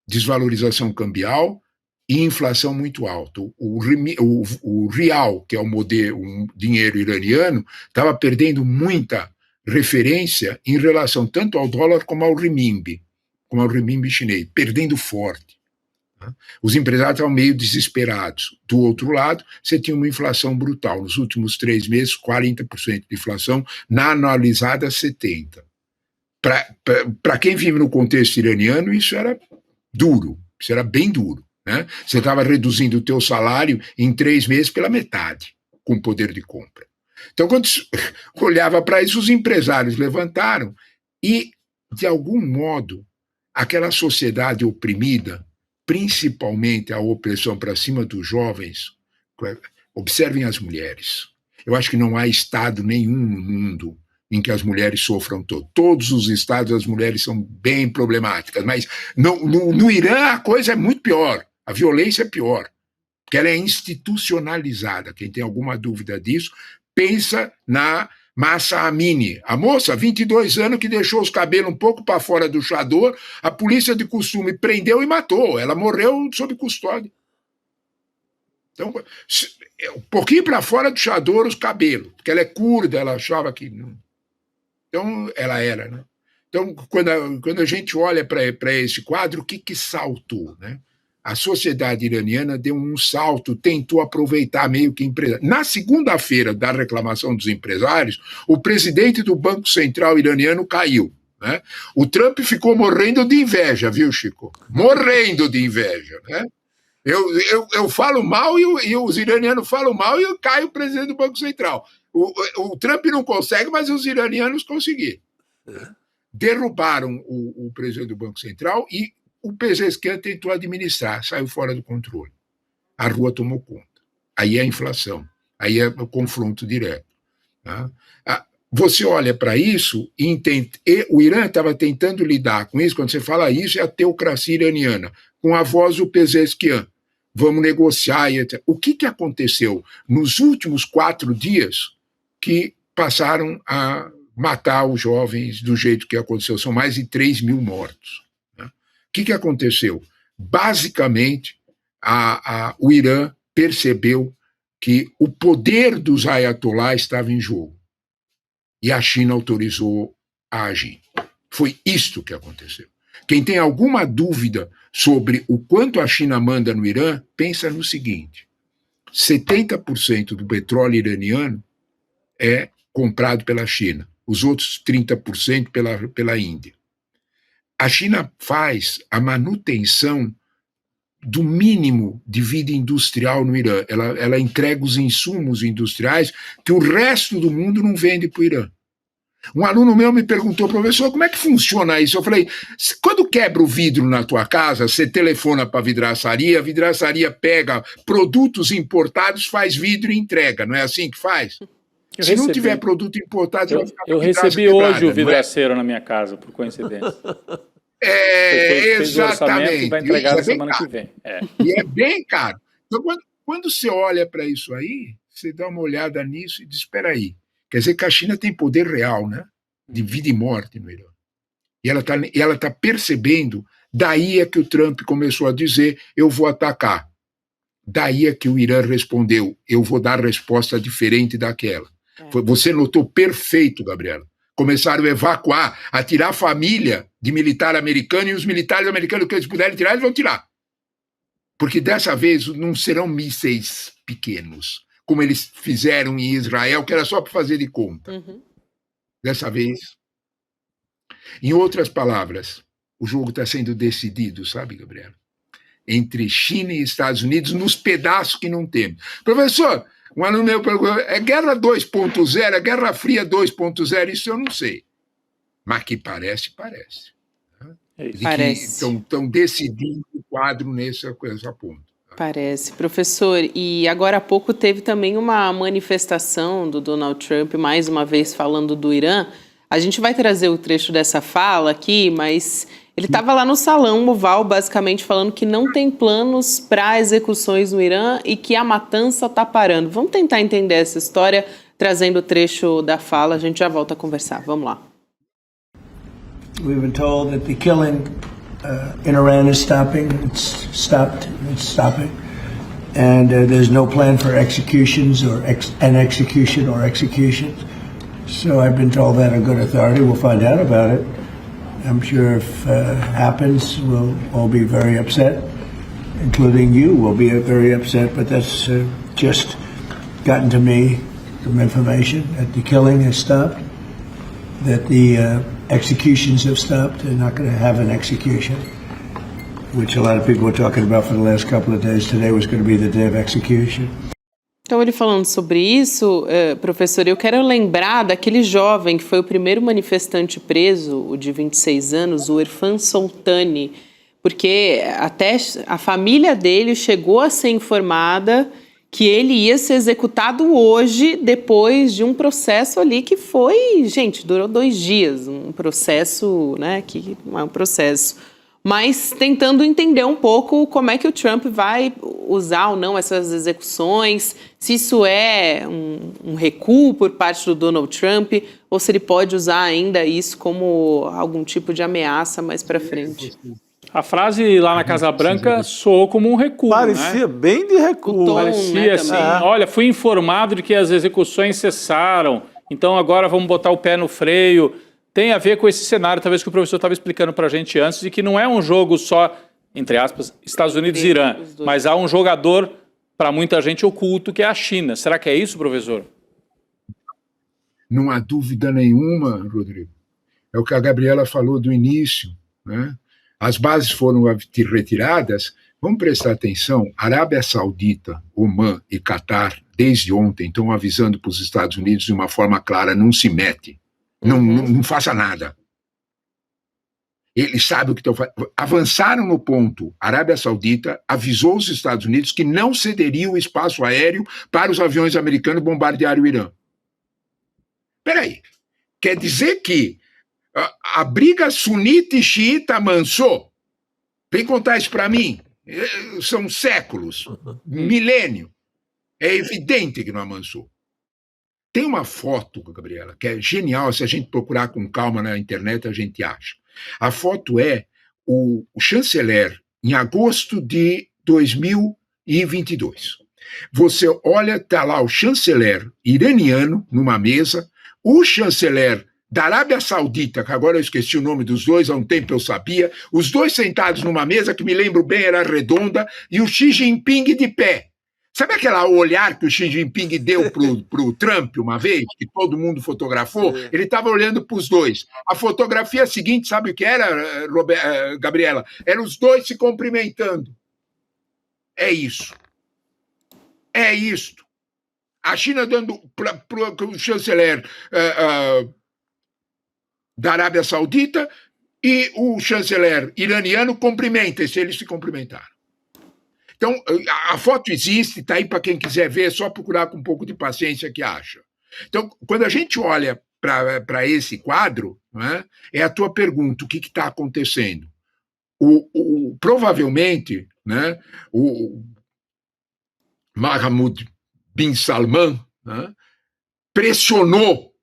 desvalorização cambial e inflação muito alta. O real, que é o dinheiro iraniano, estava perdendo muita referência em relação tanto ao dólar como ao renminbi chinês, perdendo forte. Os empresários estavam meio desesperados. Do outro lado, você tinha uma inflação brutal. Nos últimos 3 meses, 40% de inflação, na anualizada, 70%. Para quem vive no contexto iraniano, isso era duro, isso era bem duro. Né? Você estava reduzindo o teu salário em 3 meses pela metade, com poder de compra. Então, quando olhava para isso, os empresários levantaram e, de algum modo, aquela sociedade oprimida, principalmente a opressão para cima dos jovens, observem as mulheres. Eu acho que não há estado nenhum no mundo em que as mulheres sofram todos os estados as mulheres são bem problemáticas, mas no Irã a coisa é muito pior, a violência é pior, porque ela é institucionalizada. Quem tem alguma dúvida disso, pensa na Mahsa Amini, a moça, 22 anos, que deixou os cabelos um pouco para fora do chador, a polícia de costume prendeu e matou, ela morreu sob custódia. Então, um pouquinho para fora do chador os cabelos, porque ela é curda, ela achava que não. Então, ela era, né? Então, quando a gente olha para esse quadro, o que saltou, né? A sociedade iraniana deu um salto, tentou aproveitar meio que empresário. Na segunda-feira da reclamação dos empresários, o presidente do Banco Central iraniano caiu, né? O Trump ficou morrendo de inveja, viu, Chico? Morrendo de inveja, né? Eu falo mal e os iranianos falam mal e cai o presidente do Banco Central. O Trump não consegue, mas os iranianos conseguiram. Derrubaram o presidente do Banco Central e o Pezeshkian tentou administrar, saiu fora do controle. A rua tomou conta. Aí é a inflação, aí é o confronto direto. Tá? Você olha para isso e entende. E o Irã estava tentando lidar com isso, quando você fala isso, é a teocracia iraniana, com a voz do Pezeshkian. Vamos negociar, etc. O que aconteceu nos últimos 4 dias que passaram a matar os jovens do jeito que aconteceu? São mais de 3 mil mortos. Né? O que aconteceu? Basicamente, o Irã percebeu que o poder dos ayatolás estava em jogo e a China autorizou a agir. Foi isto que aconteceu. Quem tem alguma dúvida sobre o quanto a China manda no Irã, pensa no seguinte: 70% do petróleo iraniano é comprado pela China, os outros 30% pela Índia. A China faz a manutenção do mínimo de vida industrial no Irã. Ela entrega os insumos industriais que o resto do mundo não vende para o Irã. Um aluno meu me perguntou: professor, como é que funciona isso? Eu falei: quando quebra o vidro na tua casa, você telefona para a vidraçaria pega produtos importados, faz vidro e entrega. Não é assim que faz? Se não tiver produto importado, vai ficar eu recebi hoje o vidraceiro na minha casa, por coincidência. Exatamente. Vai entregar na semana que vem. E é bem caro. Então, quando você olha para isso aí, você dá uma olhada nisso e diz: espera aí. Quer dizer que a China tem poder real, né? De vida e morte no Irã. E ela tá percebendo, daí é que o Trump começou a dizer: eu vou atacar. Daí é que o Irã respondeu: eu vou dar resposta diferente daquela. Você notou perfeito, Gabriela. Começaram a evacuar, a tirar a família de militar americano, e os militares americanos que eles puderem tirar, eles vão tirar. Porque dessa vez não serão mísseis pequenos, como eles fizeram em Israel, que era só para fazer de conta. Dessa vez. Em outras palavras, o jogo está sendo decidido, sabe, Gabriela? Entre China e Estados Unidos, nos pedaços que não temos. Professor, um aluno meu perguntou: é guerra 2.0, é Guerra Fria 2.0? Isso eu não sei. Mas que parece, parece. de que Parece. estão decidindo o quadro nessa ponto. Parece, professor. E agora há pouco teve também uma manifestação do Donald Trump, mais uma vez falando do Irã. A gente vai trazer o trecho dessa fala aqui, mas ele estava lá no Salão Oval, basicamente falando que não tem planos para execuções no Irã e que a matança está parando. Vamos tentar entender essa história, trazendo o trecho da fala. A gente já volta a conversar. Vamos lá. We've been told that the killing in Iran is stopping. It's stopped. It's stopping, and there's no plan for executions or execution. So I've been told that on good authority. We'll find out about it. I'm sure if it happens, we'll all be very upset, including you will be very upset. But that's just gotten to me some information that the killing has stopped, that the executions have stopped. They're not going to have an execution, which a lot of people were talking about for the last couple of days. Today was going to be the day of execution. Então, ele falando sobre isso, professor, eu quero lembrar daquele jovem que foi o primeiro manifestante preso, o de 26 anos, o Irfan Soltani, porque até a família dele chegou a ser informada que ele ia ser executado hoje, depois de um processo ali que foi, gente, durou 2 dias, um processo, né, que não é um processo, mas tentando entender um pouco como é que o Trump vai usar ou não essas execuções, se isso é um recuo por parte do Donald Trump, ou se ele pode usar ainda isso como algum tipo de ameaça mais para frente. A frase lá na Casa Branca soou como um recuo, Parecia né? bem de recuo. O tom, Parecia né, assim, também. olha, fui informado de que as execuções cessaram, então agora vamos botar o pé no freio. Tem a ver com esse cenário, talvez que o professor estava explicando para a gente antes, de que não é um jogo só, entre aspas, Estados Unidos e Irã, mas há um jogador, para muita gente, oculto, que é a China. Será que é isso, professor? Não há dúvida nenhuma, Rodrigo. É o que a Gabriela falou do início, né? As bases foram retiradas. Vamos prestar atenção, Arábia Saudita, Omã e Catar, desde ontem, estão avisando para os Estados Unidos de uma forma clara, não se mete. Não faça nada. Eles sabem o que estão fazendo. Avançaram no ponto. A Arábia Saudita avisou os Estados Unidos que não cederia o espaço aéreo para os aviões americanos bombardearem o Irã. Espera aí. Quer dizer que a briga sunita e xiita amansou? Vem contar isso para mim. São séculos, milênio. É evidente que não amansou. Tem uma foto, Gabriela, que é genial, se a gente procurar com calma na internet, a gente acha. A foto é o chanceler em agosto de 2022. Você olha, está lá o chanceler iraniano numa mesa, o chanceler da Arábia Saudita, que agora eu esqueci o nome dos dois, há um tempo eu sabia, os dois sentados numa mesa, que me lembro bem, era redonda, e o Xi Jinping de pé. Sabe aquele olhar que o Xi Jinping deu pro Trump uma vez, que todo mundo fotografou? Sim. Ele estava olhando para os dois. A fotografia seguinte, sabe o que era, Gabriela? Eram os dois se cumprimentando. É isso. É isto. A China dando para o chanceler da Arábia Saudita e o chanceler iraniano cumprimentem-se, eles se cumprimentaram. Então, a foto existe, está aí para quem quiser ver, é só procurar com um pouco de paciência que acha. Então, quando a gente olha para esse quadro, né, é a tua pergunta, o que está acontecendo? Provavelmente, né, o Mohammed bin Salman, né, pressionou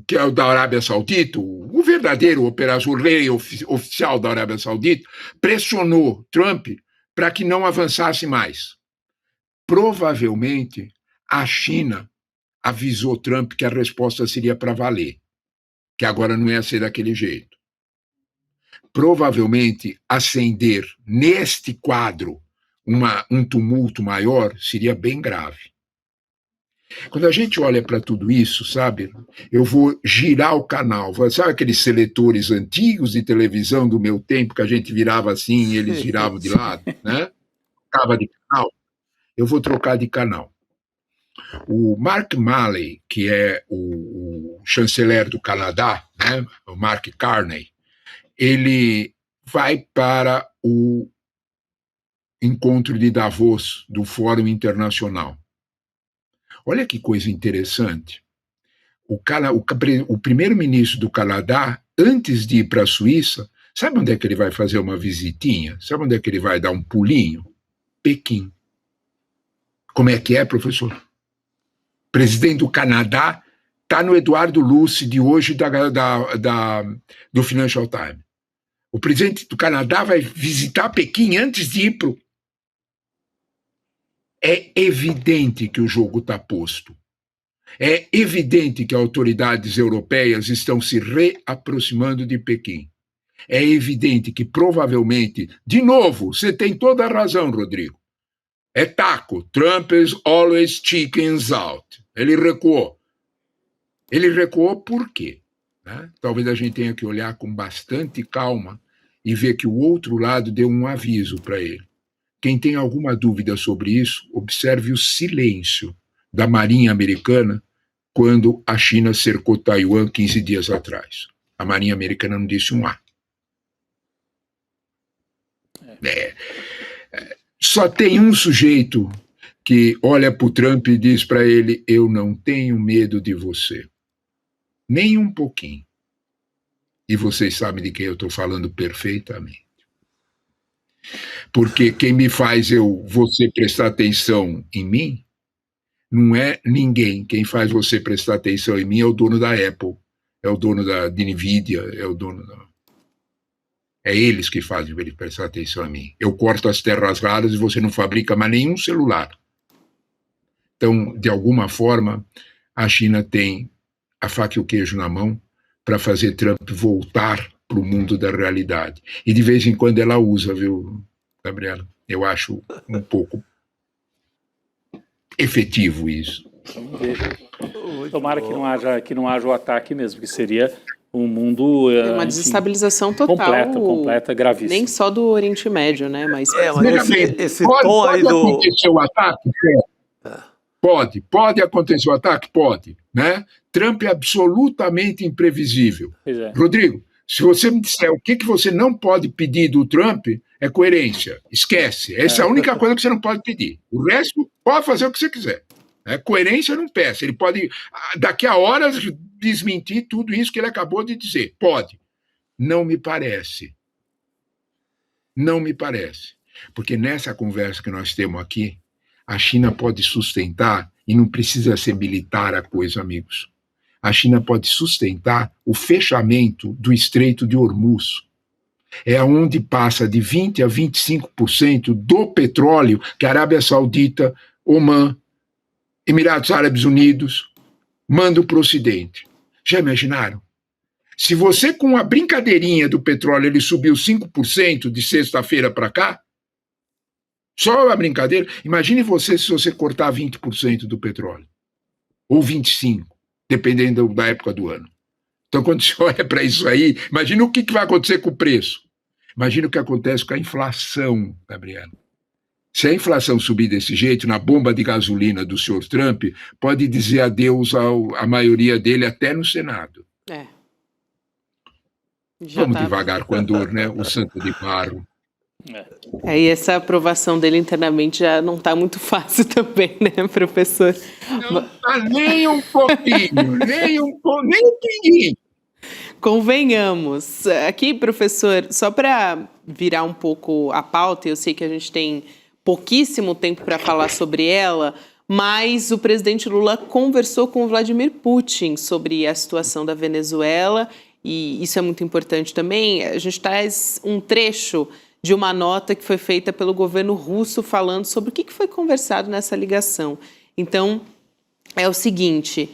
que é o da Arábia Saudita, o verdadeiro operador, o rei oficial da Arábia Saudita, pressionou Trump para que não avançasse mais. Provavelmente, a China avisou Trump que a resposta seria para valer, que agora não ia ser daquele jeito. Provavelmente, acender neste quadro um tumulto maior seria bem grave. Quando a gente olha para tudo isso, sabe, eu vou girar o canal. Sabe aqueles seletores antigos de televisão do meu tempo, que a gente virava assim e eles viravam de lado, né? Trocava de canal. Eu vou trocar de canal. O Mark Milley, que é o chanceler do Canadá, né? O Mark Carney, ele vai para o encontro de Davos, do Fórum Internacional. Olha que coisa interessante. O primeiro-ministro do Canadá, antes de ir para a Suíça, sabe onde é que ele vai fazer uma visitinha? Sabe onde é que ele vai dar um pulinho? Pequim. Como é que é, professor? Presidente do Canadá está no Eduardo Luce de hoje do Financial Times. O presidente do Canadá vai visitar Pequim antes de ir para o... É evidente que o jogo está posto. É evidente que autoridades europeias estão se reaproximando de Pequim. É evidente que provavelmente, de novo, você tem toda a razão, Rodrigo. É taco. Trump is always chickens out. Ele recuou. Ele recuou por quê? Né? Talvez a gente tenha que olhar com bastante calma e ver que o outro lado deu um aviso para ele. Quem tem alguma dúvida sobre isso, observe o silêncio da Marinha Americana quando a China cercou Taiwan 15 dias atrás. A Marinha Americana não disse um A. Só tem um sujeito que olha para o Trump e diz para ele: eu não tenho medo de você. Nem um pouquinho. E vocês sabem de quem eu estou falando perfeitamente. Porque quem me faz você prestar atenção em mim não é ninguém. Quem faz você prestar atenção em mim é o dono da Apple, é o dono da NVIDIA, é o dono da... É eles que fazem ele prestar atenção a mim. Eu corto as terras raras e você não fabrica mais nenhum celular. Então, de alguma forma, a China tem a faca e o queijo na mão para fazer Trump voltar para o mundo da realidade. E de vez em quando ela usa, viu, Gabriela? Eu acho um pouco efetivo isso. Vamos ver. Tomara que não haja o ataque mesmo, que seria um mundo... uma desestabilização total. Completa, gravíssima. Nem só do Oriente Médio, né? Mas esse tom aí do... Pode acontecer o ataque? Pode acontecer o ataque? Pode. Né? Trump é absolutamente imprevisível. Rodrigo, se você me disser o que você não pode pedir do Trump, é coerência. Esquece. Essa é a única coisa que você não pode pedir. O resto, pode fazer o que você quiser. Coerência não peça. Ele pode, daqui a horas, desmentir tudo isso que ele acabou de dizer. Pode. Não me parece. Não me parece. Porque nessa conversa que nós temos aqui, a China pode sustentar, e não precisa ser militar a coisa, amigos. A China pode sustentar o fechamento do Estreito de Hormuz. É onde passa de 20% a 25% do petróleo que a Arábia Saudita, Omã, Emirados Árabes Unidos mandam para o Ocidente. Já imaginaram? Se você, com a brincadeirinha do petróleo, ele subiu 5% de sexta-feira para cá, só a brincadeira, imagine você se você cortar 20% do petróleo. Ou 25%, dependendo da época do ano. Então, quando você olha para isso aí, imagina o que vai acontecer com o preço. Imagina o que acontece com a inflação, Gabriela. Se a inflação subir desse jeito, na bomba de gasolina do senhor Trump, pode dizer adeus à maioria dele até no Senado. Vamos devagar com a dor, né? O santo de barro. E essa aprovação dele internamente já não está muito fácil também, né, professor? Não está nem um pouquinho, nem um pouquinho. Convenhamos. Aqui, professor, só para virar um pouco a pauta, eu sei que a gente tem pouquíssimo tempo para falar sobre ela, mas o presidente Lula conversou com o Vladimir Putin sobre a situação da Venezuela, e isso é muito importante também. A gente traz um trecho de uma nota que foi feita pelo governo russo falando sobre o que foi conversado nessa ligação. Então, é o seguinte,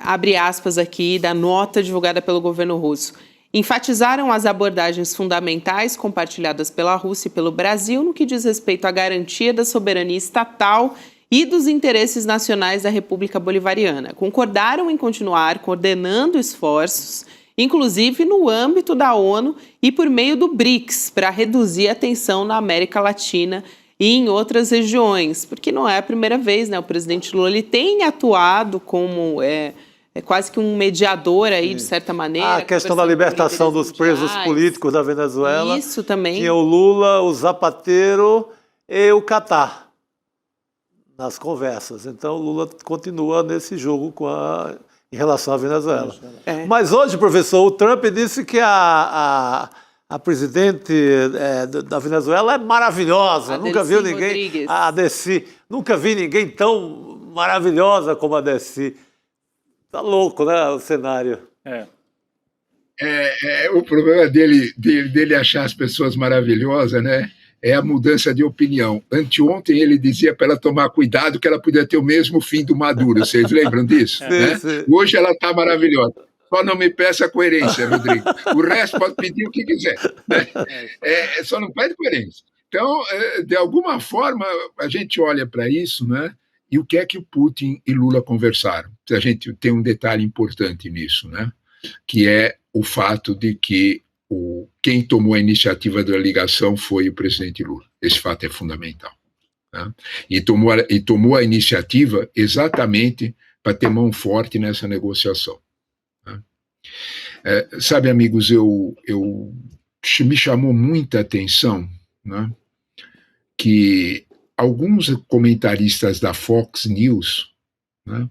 abre aspas aqui da nota divulgada pelo governo russo. Enfatizaram as abordagens fundamentais compartilhadas pela Rússia e pelo Brasil no que diz respeito à garantia da soberania estatal e dos interesses nacionais da República Bolivariana. Concordaram em continuar coordenando esforços, inclusive no âmbito da ONU e por meio do BRICS, para reduzir a tensão na América Latina e em outras regiões, porque não é a primeira vez, né? O presidente Lula ele tem atuado como quase que um mediador aí, de certa maneira. A questão da libertação dos presos políticos da Venezuela. Isso também. Tinha o Lula, o Zapatero e o Catar nas conversas. Então, o Lula continua nesse jogo em relação à Venezuela. Mas hoje, professor, o Trump disse que a presidente da Venezuela é maravilhosa. Nunca viu ninguém... A Deci. Nunca vi ninguém tão maravilhosa como a Deci. Tá louco, né, o cenário. O problema dele achar as pessoas maravilhosas, né? É a mudança de opinião. Anteontem ele dizia para ela tomar cuidado que ela podia ter o mesmo fim do Maduro. Vocês lembram disso? Né? Sim. Hoje ela está maravilhosa. Só não me peça coerência, Rodrigo. O resto pode pedir o que quiser. Né? Só não pede coerência. Então, de alguma forma, a gente olha para isso, né? E o que é que o Putin e Lula conversaram? A gente tem um detalhe importante nisso, né? Que é o fato de que quem tomou a iniciativa da ligação foi o presidente Lula. Esse fato é fundamental. Né? E tomou a iniciativa exatamente para ter mão forte nessa negociação. Né? Sabe, amigos, me chamou muita atenção, né, que alguns comentaristas da Fox News, né,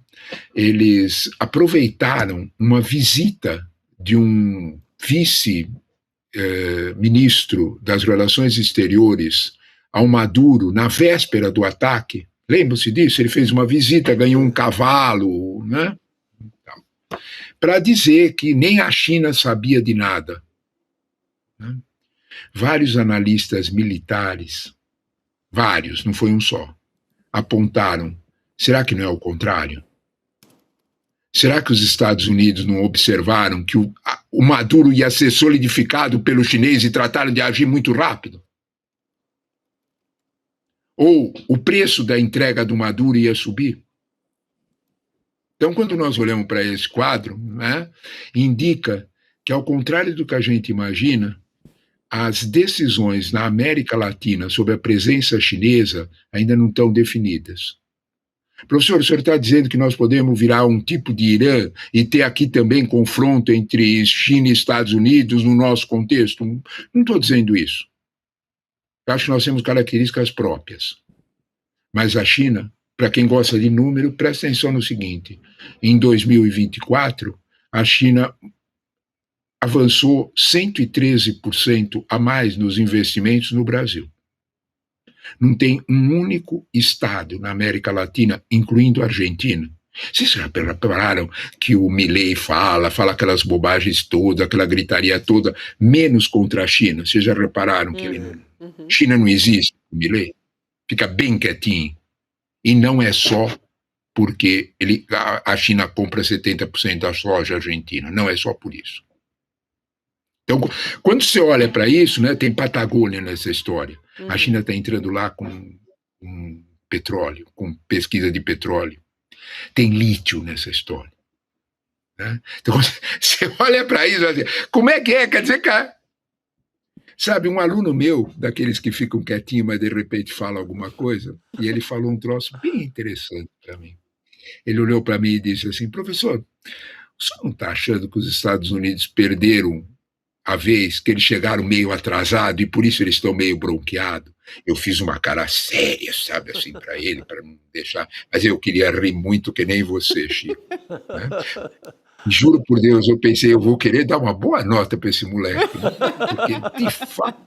eles aproveitaram uma visita de um vice-ministro das Relações Exteriores ao Maduro na véspera do ataque. Lembram-se disso? Ele fez uma visita, ganhou um cavalo, né? Para dizer que nem a China sabia de nada. Né? Vários analistas militares, vários, não foi um só, apontaram, será que não é o contrário? Será que os Estados Unidos não observaram que o Maduro ia ser solidificado pelo chinês e trataram de agir muito rápido? Ou o preço da entrega do Maduro ia subir? Então, quando nós olhamos para esse quadro, né, indica que, ao contrário do que a gente imagina, as decisões na América Latina sobre a presença chinesa ainda não estão definidas. Professor, o senhor está dizendo que nós podemos virar um tipo de Irã e ter aqui também confronto entre China e Estados Unidos no nosso contexto? Não estou dizendo isso. Eu acho que nós temos características próprias. Mas a China, para quem gosta de número, presta atenção no seguinte: em 2024, a China avançou 113% a mais nos investimentos no Brasil. Não tem um único estado na América Latina, incluindo a Argentina. Vocês já repararam que o Milei fala aquelas bobagens todas, aquela gritaria toda, menos contra a China? Vocês já repararam que China não existe, o Milei? Fica bem quietinho. E não é só porque a China compra 70% da soja argentina, não é só por isso. Então, quando você olha para isso, né, tem Patagônia nessa história. A China está entrando lá com petróleo, com pesquisa de petróleo. Tem lítio nessa história. Né? Então, você olha para isso, assim, como é que é? Quer dizer, cara, sabe, um aluno meu, daqueles que ficam quietinhos, mas de repente fala alguma coisa, e ele falou um troço bem interessante para mim. Ele olhou para mim e disse assim: professor, o senhor não está achando que os Estados Unidos perderam a vez, que eles chegaram meio atrasados e por isso eles estão meio bronqueados? Eu fiz uma cara séria, sabe, assim, para ele, para não deixar, mas eu queria rir muito que nem você, Chico. Né? Juro por Deus, eu pensei, eu vou querer dar uma boa nota para esse moleque, né? Porque, de fato...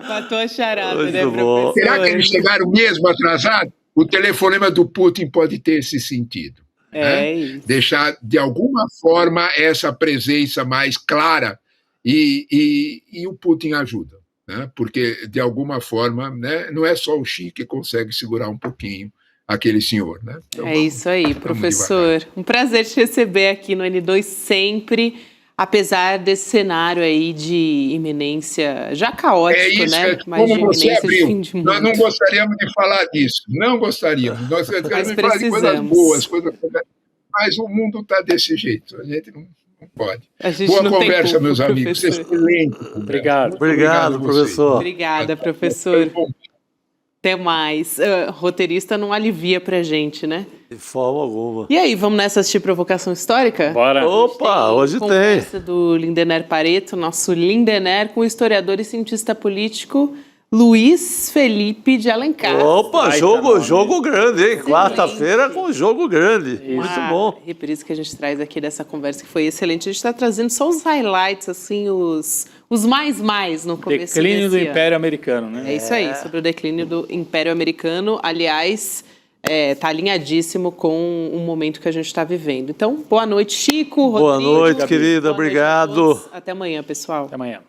Matou a charada, Muito né, bom. professor? Será que eles chegaram mesmo atrasados? O telefonema do Putin pode ter esse sentido. Né? Isso. Deixar, de alguma forma, essa presença mais clara e o Putin ajuda. Né? Porque, de alguma forma, né, não é só o Xi que consegue segurar um pouquinho aquele senhor. Né? Então, Isso aí, professor. Um prazer te receber aqui no N2 sempre, apesar desse cenário aí de iminência já caótico, né? Mas de iminência de fim de mundo. Nós não gostaríamos de falar disso, não gostaríamos. Nós gostaríamos de falar de coisas boas, mas o mundo está desse jeito, a gente não pode. Boa conversa, meus amigos. Excelente. Obrigado. Obrigado, professor. Obrigada, professor. Até mais. Roteirista não alivia pra gente, né? De forma alguma. E aí, vamos nessa assistir Provocação Histórica? Bora. Opa, hoje tem. Conversa do Lindener Pareto, nosso Lindener, com o historiador e cientista político Luiz Felipe de Alencar. Opa, Vai, jogo grande, hein? Quarta-feira com jogo grande. Muito bom. Reprise que a gente traz aqui dessa conversa que foi excelente. A gente está trazendo só os highlights, assim, os mais no começo Declínio do desse ano. Império Americano, né? É isso aí, sobre o declínio do Império Americano. Aliás, tá alinhadíssimo com o momento que a gente está vivendo. Então, boa noite, Chico, Rodrigo. Boa noite, Gabi. querida. Boa noite a Obrigado. todos. Até amanhã, pessoal. Até amanhã.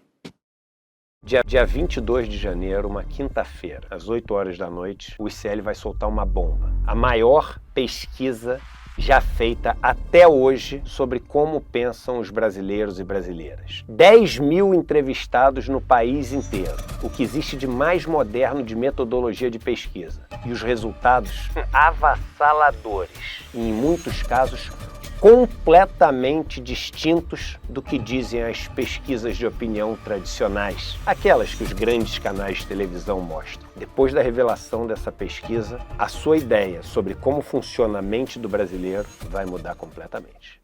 Dia 22 de janeiro, uma quinta-feira, às 8 horas da noite, o ICL vai soltar uma bomba. A maior pesquisa já feita até hoje sobre como pensam os brasileiros e brasileiras. 10 mil entrevistados no país inteiro, o que existe de mais moderno de metodologia de pesquisa. E os resultados avassaladores, e em muitos casos completamente distintos do que dizem as pesquisas de opinião tradicionais, aquelas que os grandes canais de televisão mostram. Depois da revelação dessa pesquisa, a sua ideia sobre como funciona a mente do brasileiro vai mudar completamente.